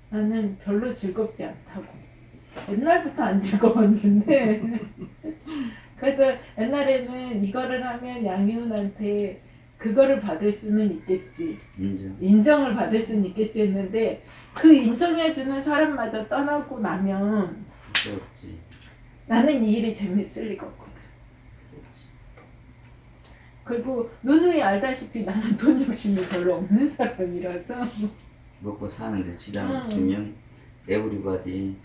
나는 별로 즐겁지 않다고. 옛날부터 안 즐거웠는데 그래도 옛날에는 이거를 하면 양희훈한테 그거를 받을 수는 있겠지. 인정을 받을 수는 있겠지 했는데 그 인정해주는 사람마저 떠나고 나면 그렇지. 나는 이 일이 재밌을 리가 없거든. 그리고 누누이 알다시피 나는 돈 욕심이 별로 없는 사람이라서 먹고 사는데 지장 없으면 에브리바디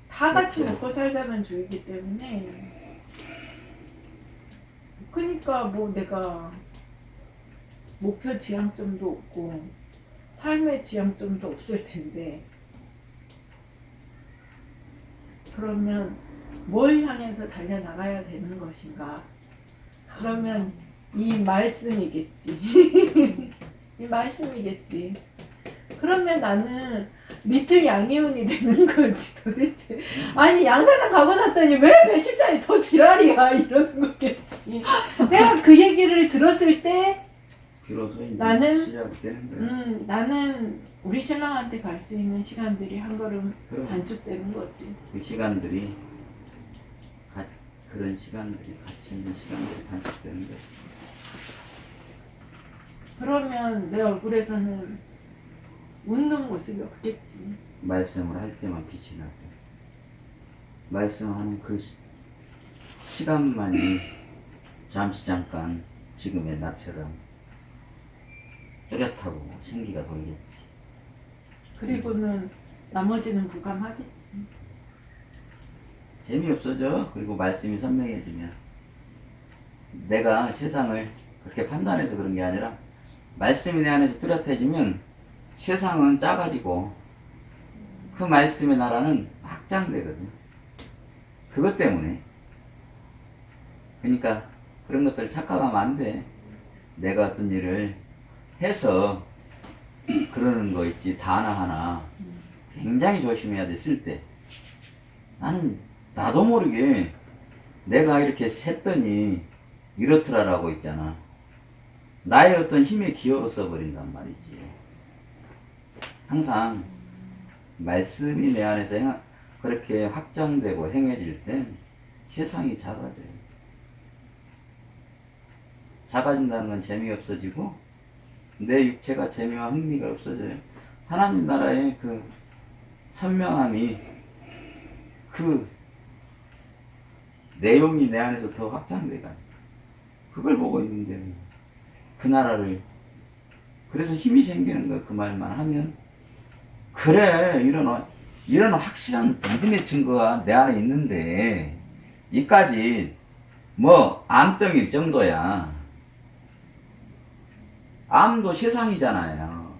다 같이 그렇죠. 먹고 살자는 주의이기 때문에 그러니까 뭐 내가 목표 지향점도 없고 삶의 지향점도 없을 텐데 그러면 뭘 향해서 달려나가야 되는 것인가? 그러면 이 말씀이겠지. 이 말씀이겠지. 그러면 나는 리틀 양이온이 되는 거지 도대체. 아니 양사장 가고 났더니 왜 배실장이 더 지랄이야 이러는 거겠지. 내가 그 얘기를 들었을 때 비로소 이제 나는- 시작되는 거야. 나는 우리 신랑한테 갈 수 있는 시간들이 한 걸음 그럼. 단축되는 거지. 그 시간들이 그런 시간들이 가치 있는 시간들이 단축되는 거지. 그러면 내 얼굴에서는 웃는 모습이 없겠지. 말씀을 할 때만 빛이 나고 말씀하는 그 시간만이 잠깐 지금의 나처럼 뚜렷하고 생기가 돌겠지. 그리고는 나머지는 부감하겠지. 재미없어져. 그리고 말씀이 선명해지면 내가 세상을 그렇게 판단해서 그런 게 아니라 말씀이 내 안에서 뚜렷해지면 세상은 작아지고 그 말씀의 나라는 확장되거든. 그것 때문에. 그러니까 그런 것들 착각하면 안 돼. 내가 어떤 일을 해서 그러는 거 있지. 단어 하나 굉장히 조심해야 돼. 쓸 때. 나는 나도 모르게 내가 이렇게 샜더니 이렇더라라고 있잖아. 나의 어떤 힘의 기여로 써버린단 말이지. 항상 말씀이 내 안에서 그렇게 확장되고 행해질 땐 세상이 작아져요. 작아진다는 건 재미없어지고 내 육체가 재미와 흥미가 없어져요. 하나님 나라의 그 선명함이 그 내용이 내 안에서 더 확장돼가요. 그걸 보고 있는데 그 나라를 그래서 힘이 생기는 거야. 그 말만 하면 그래 이런 확실한 믿음의 증거가 내 안에 있는데 이까지 뭐 암덩이 정도야. 암도 세상이잖아요.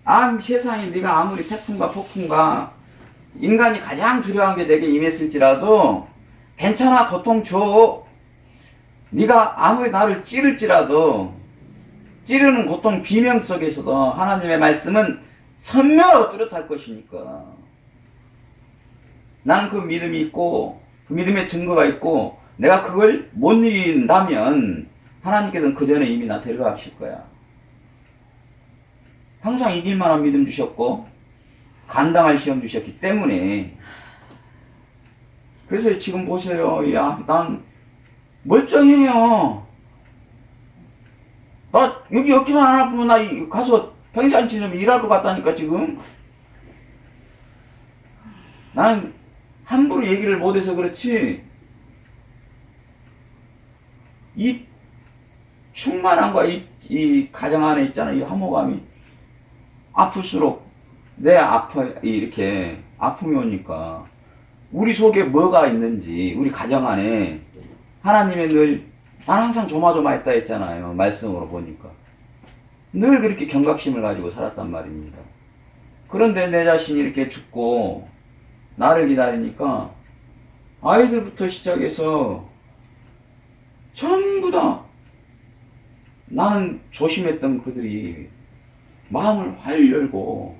암 세상이 네가 아무리 태풍과 폭풍과 인간이 가장 두려워한 게 내게 임했을지라도 괜찮아 고통 줘. 네가 아무리 나를 찌를지라도 찌르는 고통 비명 속에서도 하나님의 말씀은 선명하고 뚜렷할 것이니까 나는 그 믿음이 있고 그 믿음의 증거가 있고 내가 그걸 못 이긴다면 하나님께서는 그 전에 이미 나 데려가실 거야. 항상 이길 만한 믿음 주셨고 감당할 시험 주셨기 때문에 그래서 지금 보세요. 야, 난 멀쩡해요. 나 여기 어깨만 안 아프면 나 가서 평상시처럼 일할 것 같다니까 지금. 나는 함부로 얘기를 못해서 그렇지 이 충만함과 이 가정 안에 있잖아. 이 화목함이 아플수록 내 이렇게 아픔이 오니까 우리 속에 뭐가 있는지 우리 가정 안에 하나님의 난 항상 조마조마했다 했잖아요. 말씀으로 보니까 늘 그렇게 경각심을 가지고 살았단 말입니다. 그런데 내 자신이 이렇게 죽고 나를 기다리니까 아이들부터 시작해서 전부 다 나는 조심했던 그들이 마음을 활 열고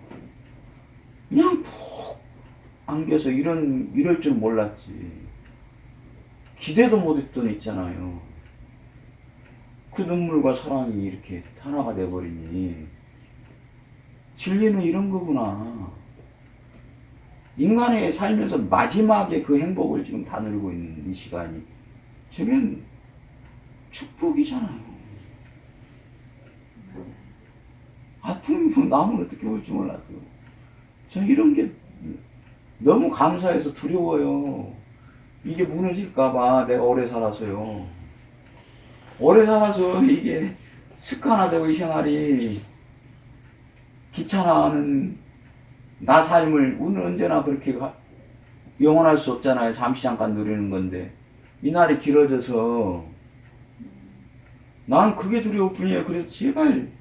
그냥 푹 안겨서 이럴 줄 몰랐지. 기대도 못했던 있잖아요. 그 눈물과 사랑이 이렇게 하나가 돼버리니 진리는 이런 거구나. 인간의 살면서 마지막에 그 행복을 지금 다 누리고 있는 이 시간이 저게 축복이잖아요. 아픔이 남은 어떻게 올지 몰라도 전 이런 게 너무 감사해서 두려워요. 이게 무너질까봐 내가 오래 살아서요. 오래 살아서 이게 습관화되고 이 생활이 귀찮아하는 나 삶을 우리는 언제나 그렇게 영원할 수 없잖아요. 잠시 잠깐 누리는 건데 이 날이 길어져서 난 그게 두려울 뿐이에요. 그래서 제발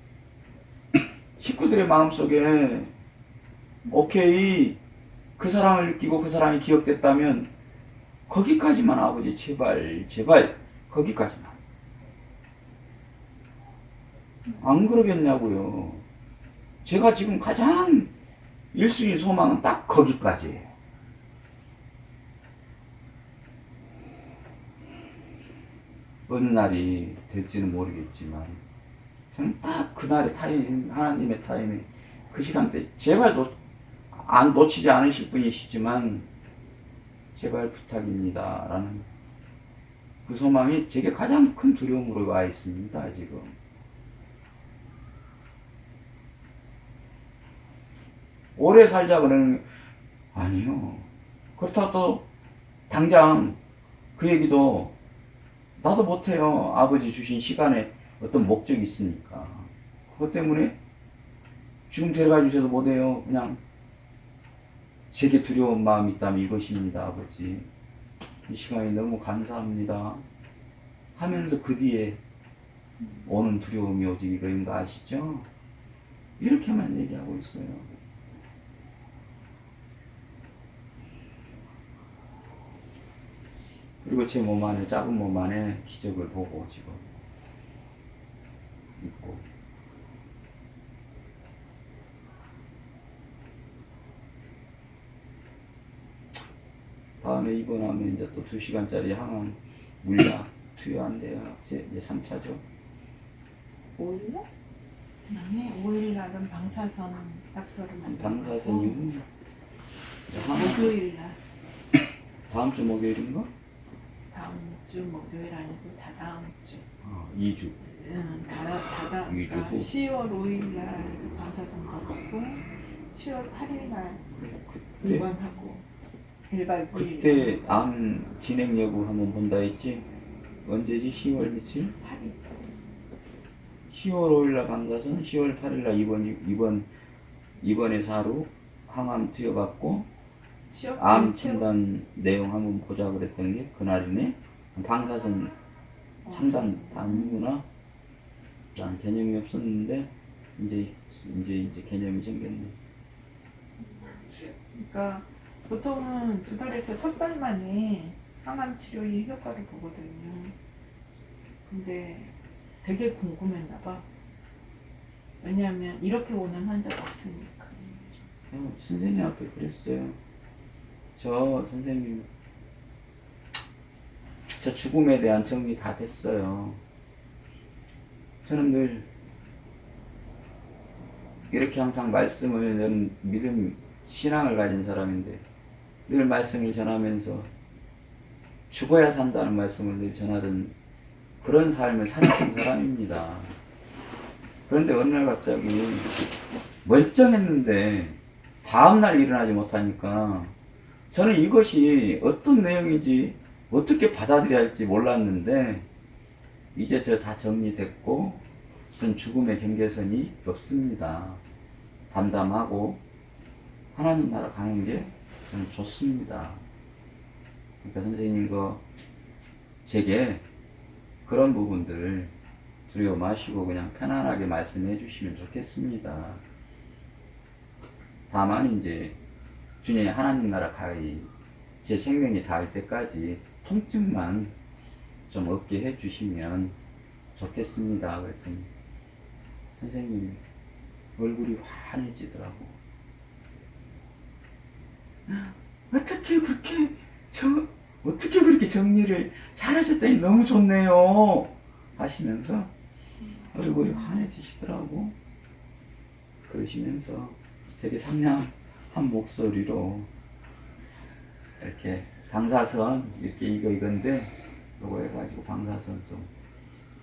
식구들의 마음속에 오케이 그 사랑을 느끼고 그 사랑이 기억됐다면 거기까지만 아버지 제발 거기까지만 안 그러겠냐고요. 제가 지금 가장 1순위 소망은 딱 거기까지예요. 어느 날이 될지는 모르겠지만 저는 딱 그날의 타임, 하나님의 타임에 그 시간대 제발 안 놓치지 않으실 분이시지만 제발 부탁입니다 라는 그 소망이 제게 가장 큰 두려움으로 와 있습니다. 지금 오래 살자 그러는 아니요. 그렇다고 또 당장 그 얘기도 나도 못해요. 아버지 주신 시간에 어떤 목적이 있으니까. 그것 때문에 지금 데려가 주셔도 못해요. 그냥 제게 두려운 마음이 있다면 이것입니다. 아버지 이 시간이 너무 감사합니다 하면서 그 뒤에 오는 두려움이 오직 이거인가 아시죠? 이렇게만 얘기하고 있어요. 그리고 제 몸 안에, 작은 몸 안에 기적을 보고 지금 있고. 다음에 입원하면 이제 또 2시간짜리 항암 물약 투여한대요. 이제 3차죠. 5일날? 그다음에 5일날은 방사선 닥터를 만나고 방사선이요? 목요일날 다음 주 목요일인가? 다음 주 목요일 아니고 다다음 주 2주. 다다음 위주고. 10월 5일날 방사선 받고 10월 8일날 그때, 입원하고 1박 2일 그때 암 진행 여부 한번 본다 했지? 언제지? 10월 며칠? 8일 10월 5일날 방사선, 10월 8일날 입원해서 하루 항암 투여받고 암 진단 내용 한번 보자 그랬던 게 그날이네. 방사선 상단 아니구나. 난 개념이 없었는데 이제 개념이 생겼네. 그러니까 보통은 2달에서 석 달 만에 항암 치료의 효과를 보거든요. 근데 되게 궁금했나 봐. 왜냐하면 이렇게 오는 환자가 없으니까. 선생님 앞에 그랬어요. 저 선생님, 저 죽음에 대한 정리 다 됐어요. 저는 늘 이렇게 항상 말씀을, 저는 믿음, 신앙을 가진 사람인데 늘 말씀을 전하면서 죽어야 산다는 말씀을 늘 전하던 그런 삶을 살았던 사람입니다. 그런데 어느 날 갑자기 멀쩡했는데 다음날 일어나지 못하니까 저는 이것이 어떤 내용인지 어떻게 받아들여야 할지 몰랐는데 이제 저 다 정리됐고 전 죽음의 경계선이 없습니다. 담담하고 하나님 나라 가는 게 저는 좋습니다. 그러니까 선생님 제게 그런 부분들 두려워 마시고 그냥 편안하게 말씀해 주시면 좋겠습니다. 다만 이제 주님의 하나님 나라 가기 제 생명이 닿을 때까지 통증만 좀 없게 해 주시면 좋겠습니다. 그랬더니 선생님 얼굴이 환해지더라고. 어떻게 그렇게 정리를 잘하셨다니 너무 좋네요 하시면서 얼굴이 환해지시더라고. 그러시면서 되게 상냥한 목소리로 이렇게 방사선 이렇게 이건데 요거 해가지고 방사선 좀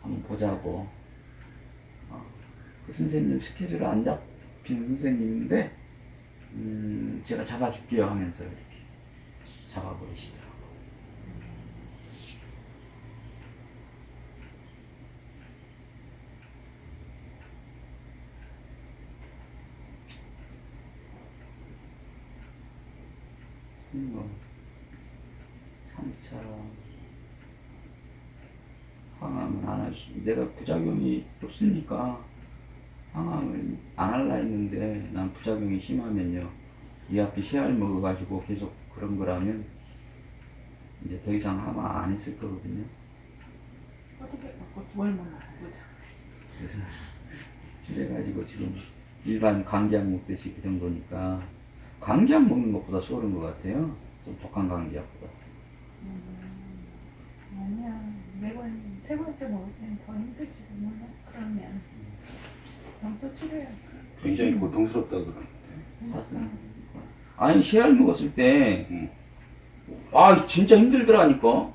한번 보자고. 그 선생님 스케줄 안 잡힌 선생님인데 제가 잡아줄게요 하면서 이렇게 잡아버리시더라고요. 뭐 3차 항암을 안 할 수, 내가 부작용이 없으니까 항암을 안 할라 했는데 난 부작용이 심하면요 이 앞에 씨알 먹어가지고 계속 그런 거라면 이제 더 이상 항암 안 했을 거거든요. 어떻게 갖고 두알만 먹자. 그래서 그래가지고 지금 일반 감기약 먹듯이 그 정도니까 감기약 먹는 것보다 소른 것 같아요. 좀 독한 감기약보다. 아니야. 세 번째 먹을 때는 더 힘들지 몰라. 그러면 또 치료해야지. 굉장히 고통스럽다 그러는데. 아니 씨알 먹었을 때 아 진짜 힘들더라니까.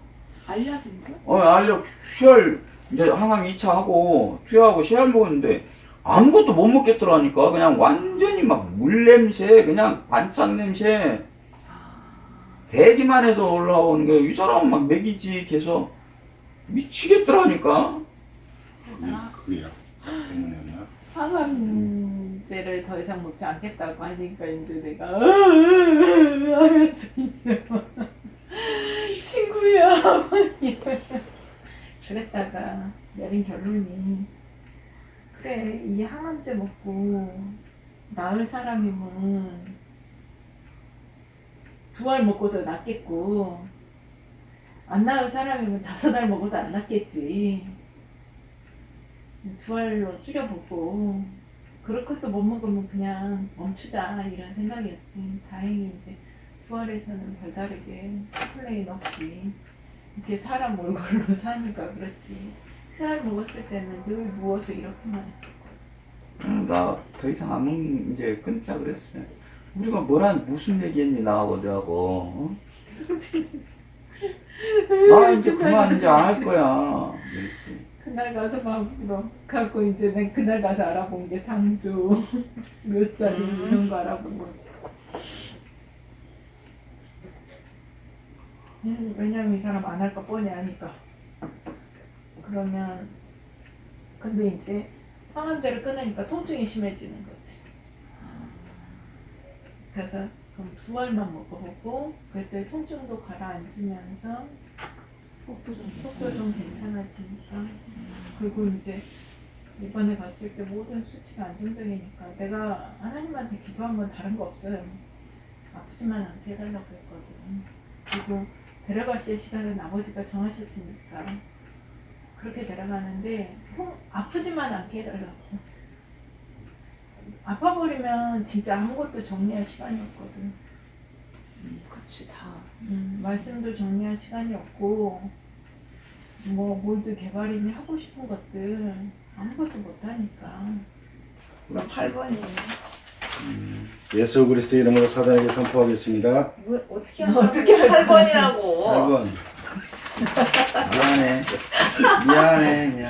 알약인가? 알력 씨알 이제 항암 2차 하고 투여하고 씨알 먹었는데 아무것도 못 먹겠더라니까. 그냥 완전히 막 물냄새 그냥 반찬 냄새 대기만 해도 올라오는 게 이 사람은 막 먹이지 계속 미치겠더라니까. 그게 약 때문에나. 항암제를 더 이상 먹지 않겠다고 하니까 이제 내가 하면서 이제 친구야 어머니 그랬다가 내린 결론이 그래 이 항암제 먹고 나을 사람이면 2알 먹고도 낫겠고 안 나을 사람이면 5알 먹어도 안 낫겠지. 2알로 줄여보고 그럴 것도 못 먹으면 그냥 멈추자 이런 생각이었지. 다행히 이제 2알에서는 별다르게 스플레인 없이 이렇게 사람 얼굴로 사니까 그렇지. 3알 먹었을 때는 늘 누워서 이렇게만 했었거든. 나 더 이상 안 먹는 이제 끊자 그랬어요. 우리가 무슨 얘기했니 나하고 너하고. 어? 소진했어. 나 이제 그만 이제 안 할 거야. 그랬지. 그날 가서 막 물어. 갖고 이제 난 그날 가서 알아본 게 상주 몇 자리 이런 거 알아본 거지. 왜냐면 이 사람 안 할 거 뻔히 아니까. 그러면 근데 이제 항암제를 끊으니까 통증이 심해지는 거지. 그래서 그럼 2알만 먹어보고 그때 통증도 가라앉으면서 속도 좀 괜찮아지니까. 그리고 이제 이번에 갔을 때 모든 수치가 안정적이니까 내가 하나님한테 기도한 건 다른 거 없어요. 아프지만 않게 해달라고 했거든. 그리고 데려가실 시간은 아버지가 정하셨으니까 그렇게 데려가는데 아프지만 않게 해달라고. 아파버리면 진짜 아무것도 정리할 시간이 없거든. 그치 다. 말씀도 정리할 시간이 없고 뭐 몰드 개발이니 하고 싶은 것들 아무것도 못하니까. 8번이에요. 예수 그리스도 이름으로 사단에게 선포하겠습니다. 왜 어떻게 하면 8번이라고? 8번. 미안해.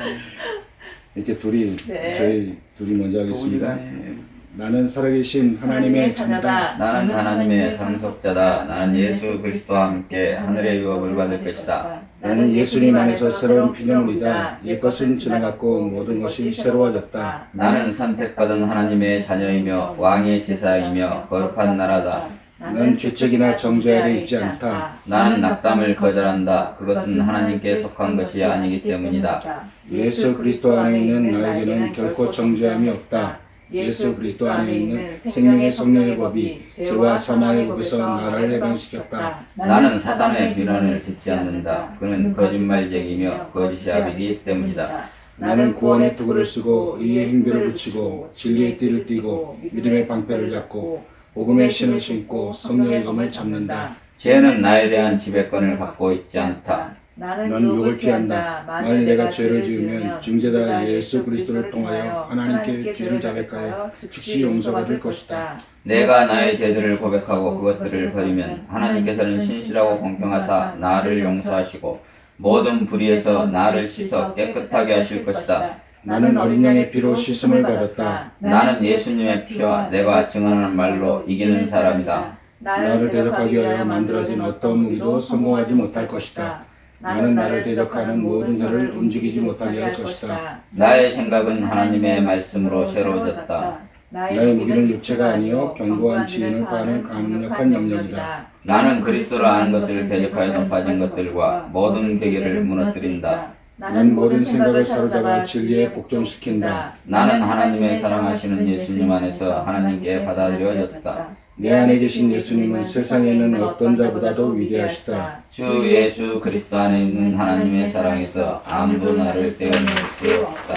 이렇게 둘이 네. 저희 둘이 먼저 하겠습니다. 도우리가 나는 살아계신 하나님의 자녀다. 나는 하나님의 상속자다. 나는 예수 그리스도와 함께 하늘의 유업을 받을 것이다. 나는 예수님 안에서 새로운 피조물이다. 옛것은 지나갔고 모든 것이 새로워졌다. 나는 선택받은 하나님의 자녀이며 왕의 제사이며 거룩한 나라다. 나는 죄책이나 정죄 아래 있지 않다. 나는 낙담을 거절한다. 그것은 하나님께 속한 것이 아니기 때문이다. 예수 그리스도 안에 있는 나에게는 결코 정죄함이 없다. 예수 그리스도 안에 있는 생명의 성령의 법이 죄와 사망의 법에서 나를 해방시켰다. 나는 사단의 비난을 듣지 않는다. 그는 거짓말쟁이며 거짓의 아비이기 때문이다. 나는 구원의 투구를 쓰고 의의 행별을 붙이고 진리의 띠를 띠고 믿음의 방패를 잡고 복음의 신을 신고 성령의 검을 잡는다. 죄는 나에 대한 지배권을 갖고 있지 않다. 나는 욕을 피한다. 만일 내가 죄를 지으면 중재자 예수 그리스도를 통하여 하나님께 죄를 자백하여 즉시 용서받을 것이다. 내가 나의 죄들을 고백하고 그것들을 버리면 하나님께서는 신실하고 공평하사 나를 용서하시고 모든 불의에서 나를 씻어 깨끗하게 하실 것이다. 나는 어린 양의 피로 씻음을 받았다. 나는 예수님의 피와 내가 증언하는 말로 이기는 사람이다. 나를 대적하기 위하여 만들어진 어떤 무기도 성공하지 못할 것이다. 나는 나를 대적하는 모든 혀를 움직이지 못하게 할 것이다. 나의 생각은 하나님의 말씀으로 새로워졌다. 나의 무기는 육체가 아니요 견고한 지혜를 파는 강력한 영역이다. 나는 그리스도를 아는 것을 대적하여 높아진 것들과 모든 계계를 무너뜨린다. 나는 모든 생각을 사로잡아 진리에 복종시킨다. 나는 하나님의 사랑하시는 예수님 안에서 하나님께 받아들여졌다. 내 안에 계신 예수님은 세상에 있는 어떤 자보다도 위대하시다. 주 예수 그리스도 안에 있는 하나님의 사랑에서 아무도 나를 떼어낼 수 없다.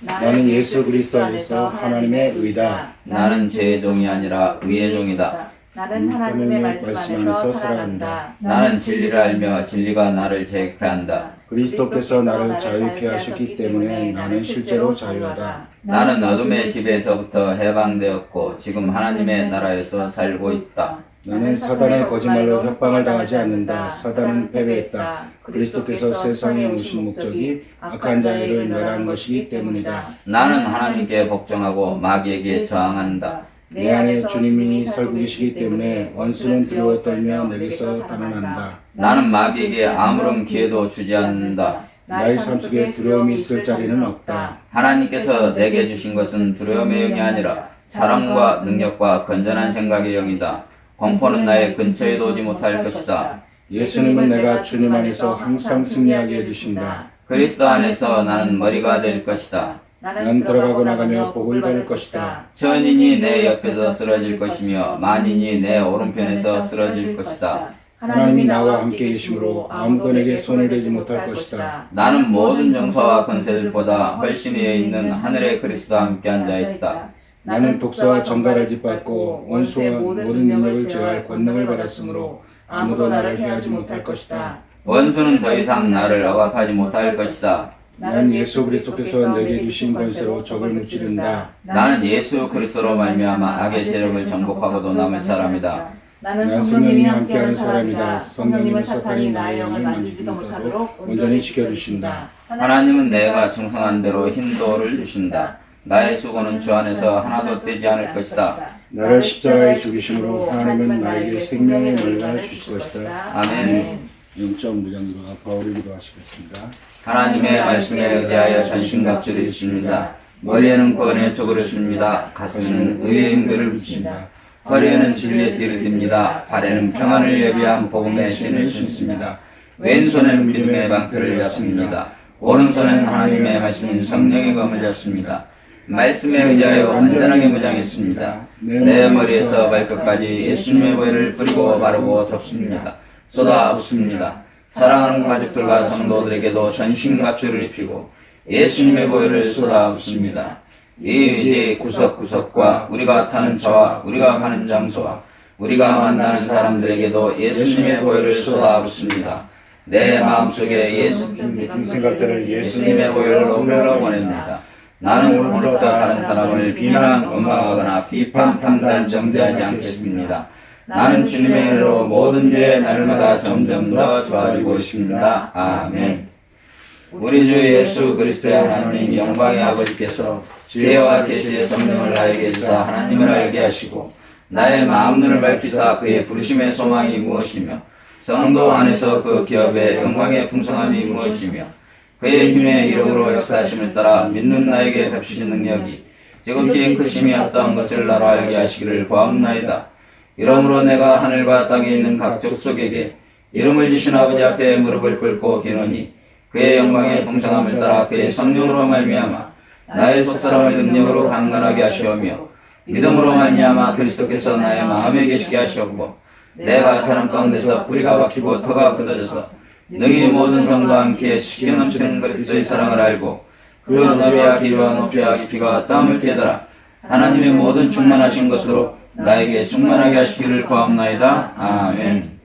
나는 예수 그리스도 안에서 하나님의 의다. 나는 죄의 종이 아니라 의의 종이다. 나는 하나님의 말씀 안에서 살아간다. 나는 진리를 알며 진리가 나를 자유케 한다. 그리스도께서 나를 자유케 하셨기 때문에 나는 실제로 자유하다. 나는 어둠의 집에서부터 해방되었고 지금 하나님의 나라에서 살고 있다. 나는 사단의 거짓말로 협박을 당하지 않는다. 사단은 패배했다. 그리스도께서 세상에 오신 목적이 악한 자들을 멸하는 것이기 때문이다. 나는 하나님께 복종하고 마귀에게 저항한다. 내 안에 주님이 살고 계시기 때문에 원수는 두려워 떨며 내게서 달아난다. 나는 마귀에게 아무런 기회도 주지 않는다. 나의 삶 속에 두려움이 있을 자리는 없다. 하나님께서 내게 주신 것은 두려움의 영이 아니라 사랑과 능력과 건전한 생각의 영이다. 공포는 나의 근처에도 오지 못할 것이다. 예수님은 내가 주님 안에서 항상 승리하게 해주신다. 그리스도 안에서 나는 머리가 될 것이다. 나는 들어가고 나가며 복을 받을 것이다. 천인이 내 옆에서 쓰러질 것이며 만인이 내 오른편에서 쓰러질 것이다. 하나님이 나와 함께 계심으로 아무도 내게 손을 대지 못할 것이다. 나는 모든 정사와 권세들보다 훨씬 위에 있는 하늘의 그리스도와 함께 앉아있다. 나는 독사와 정갈을 짓밟고 원수와 모든 능력을 제어할 권능을 받았으므로 아무도 나를 해하지 못할 것이다. 원수는 더 이상 나를 억압하지 못할 것이다. 나는 예수 그리스도께서 내게 주신 권세로 적을 무찌른다. 나는 예수 그리스도로 말미암아 악의 세력을 정복하고도 남을 사람이다. 나는 성령님이 함께하는 사람이다. 성령님은 사탄이 나의 영을 만지지도 못하도록 온전히 지켜주신다. 하나님은 내가 충성한 대로 흰돌을 주신다. 나의 수고는 주 안에서 하나도 떼지 않을 것이다. 나를 십자가에 죽이심으로 하나님은 나에게 생명의 물건을 주실 것이다. 아멘. 영적 무장기도가 바울을 기도하시겠습니다. 하나님의 말씀에 의지하여 전신갑주를 입습니다. 머리에는 구원의 족을 입습니다. 가슴에는 의의 힘들을 붙입니다. 허리에는 진리의 띠를 띱니다. 발에는 평안을 예비한 복음의 신을 신습니다. 왼손에는 믿음의 방패를 잡습니다. 오른손에는 하나님의 말씀인 성령의 검을 잡습니다. 말씀에 의지하여 완전하게 무장했습니다. 내 머리에서 발끝까지 예수님의 보혈을 뿌리고 바르고 덮습니다. 쏟아붓습니다. 사랑하는 가족들과 성도들에게도 전신갑주를 입히고 예수님의 보혈을 쏟아붓습니다. 이 의지 구석구석과 우리가 타는 차와 우리가 가는 장소와 우리가 만나는 사람들에게도 예수님의 보혈을 쏟아붓습니다. 내 마음속에 예수님 생각들을 예수님의 보혈로 흘러보냅니다. 나는 오늘부터 다른 사람을 비난, 원망하거나 비판, 판단, 정죄하지 않겠습니다. 나는 주님의 은혜로 모든 일에 날마다 점점 더 좋아지고 있습니다. 아멘. 우리 주 예수 그리스도의 하나님 영광의 아버지께서 지혜와 계시의 성령을 나에게 주사 하나님을 알게 하시고 나의 마음눈을 밝히사 그의 부르심의 소망이 무엇이며 성도 안에서 그 기업의 영광의 풍성함이 무엇이며 그의 힘의 이름으로 역사하심을 따라 믿는 나에게 베푸신 능력이 지극히 크심이 어떠한 것을 나로 알게 하시기를 구하옵나이다. 이러므로 내가 하늘과 땅에 있는 각 족속에게 이름을 지신 아버지 앞에 무릎을 꿇고 기노니 그의 영광의 풍성함을 따라 그의 성령으로 말미암아 나의 속사람을 능력으로 강건하게 하시오며 믿음으로 말미암아 그리스도께서 나의 마음에 계시게 하시옵고 내가 사람 가운데서 뿌리가 박히고 터가 굳어져서 능히 모든 성과 함께 지겨 넘치는 그리스도의 사랑을 알고 그 너비와 길이와 높이와 깊이가 땀을 깨달아 하나님의 모든 충만하신 것으로 나에게 충만하게 하시기를 구하옵나이다. 아멘.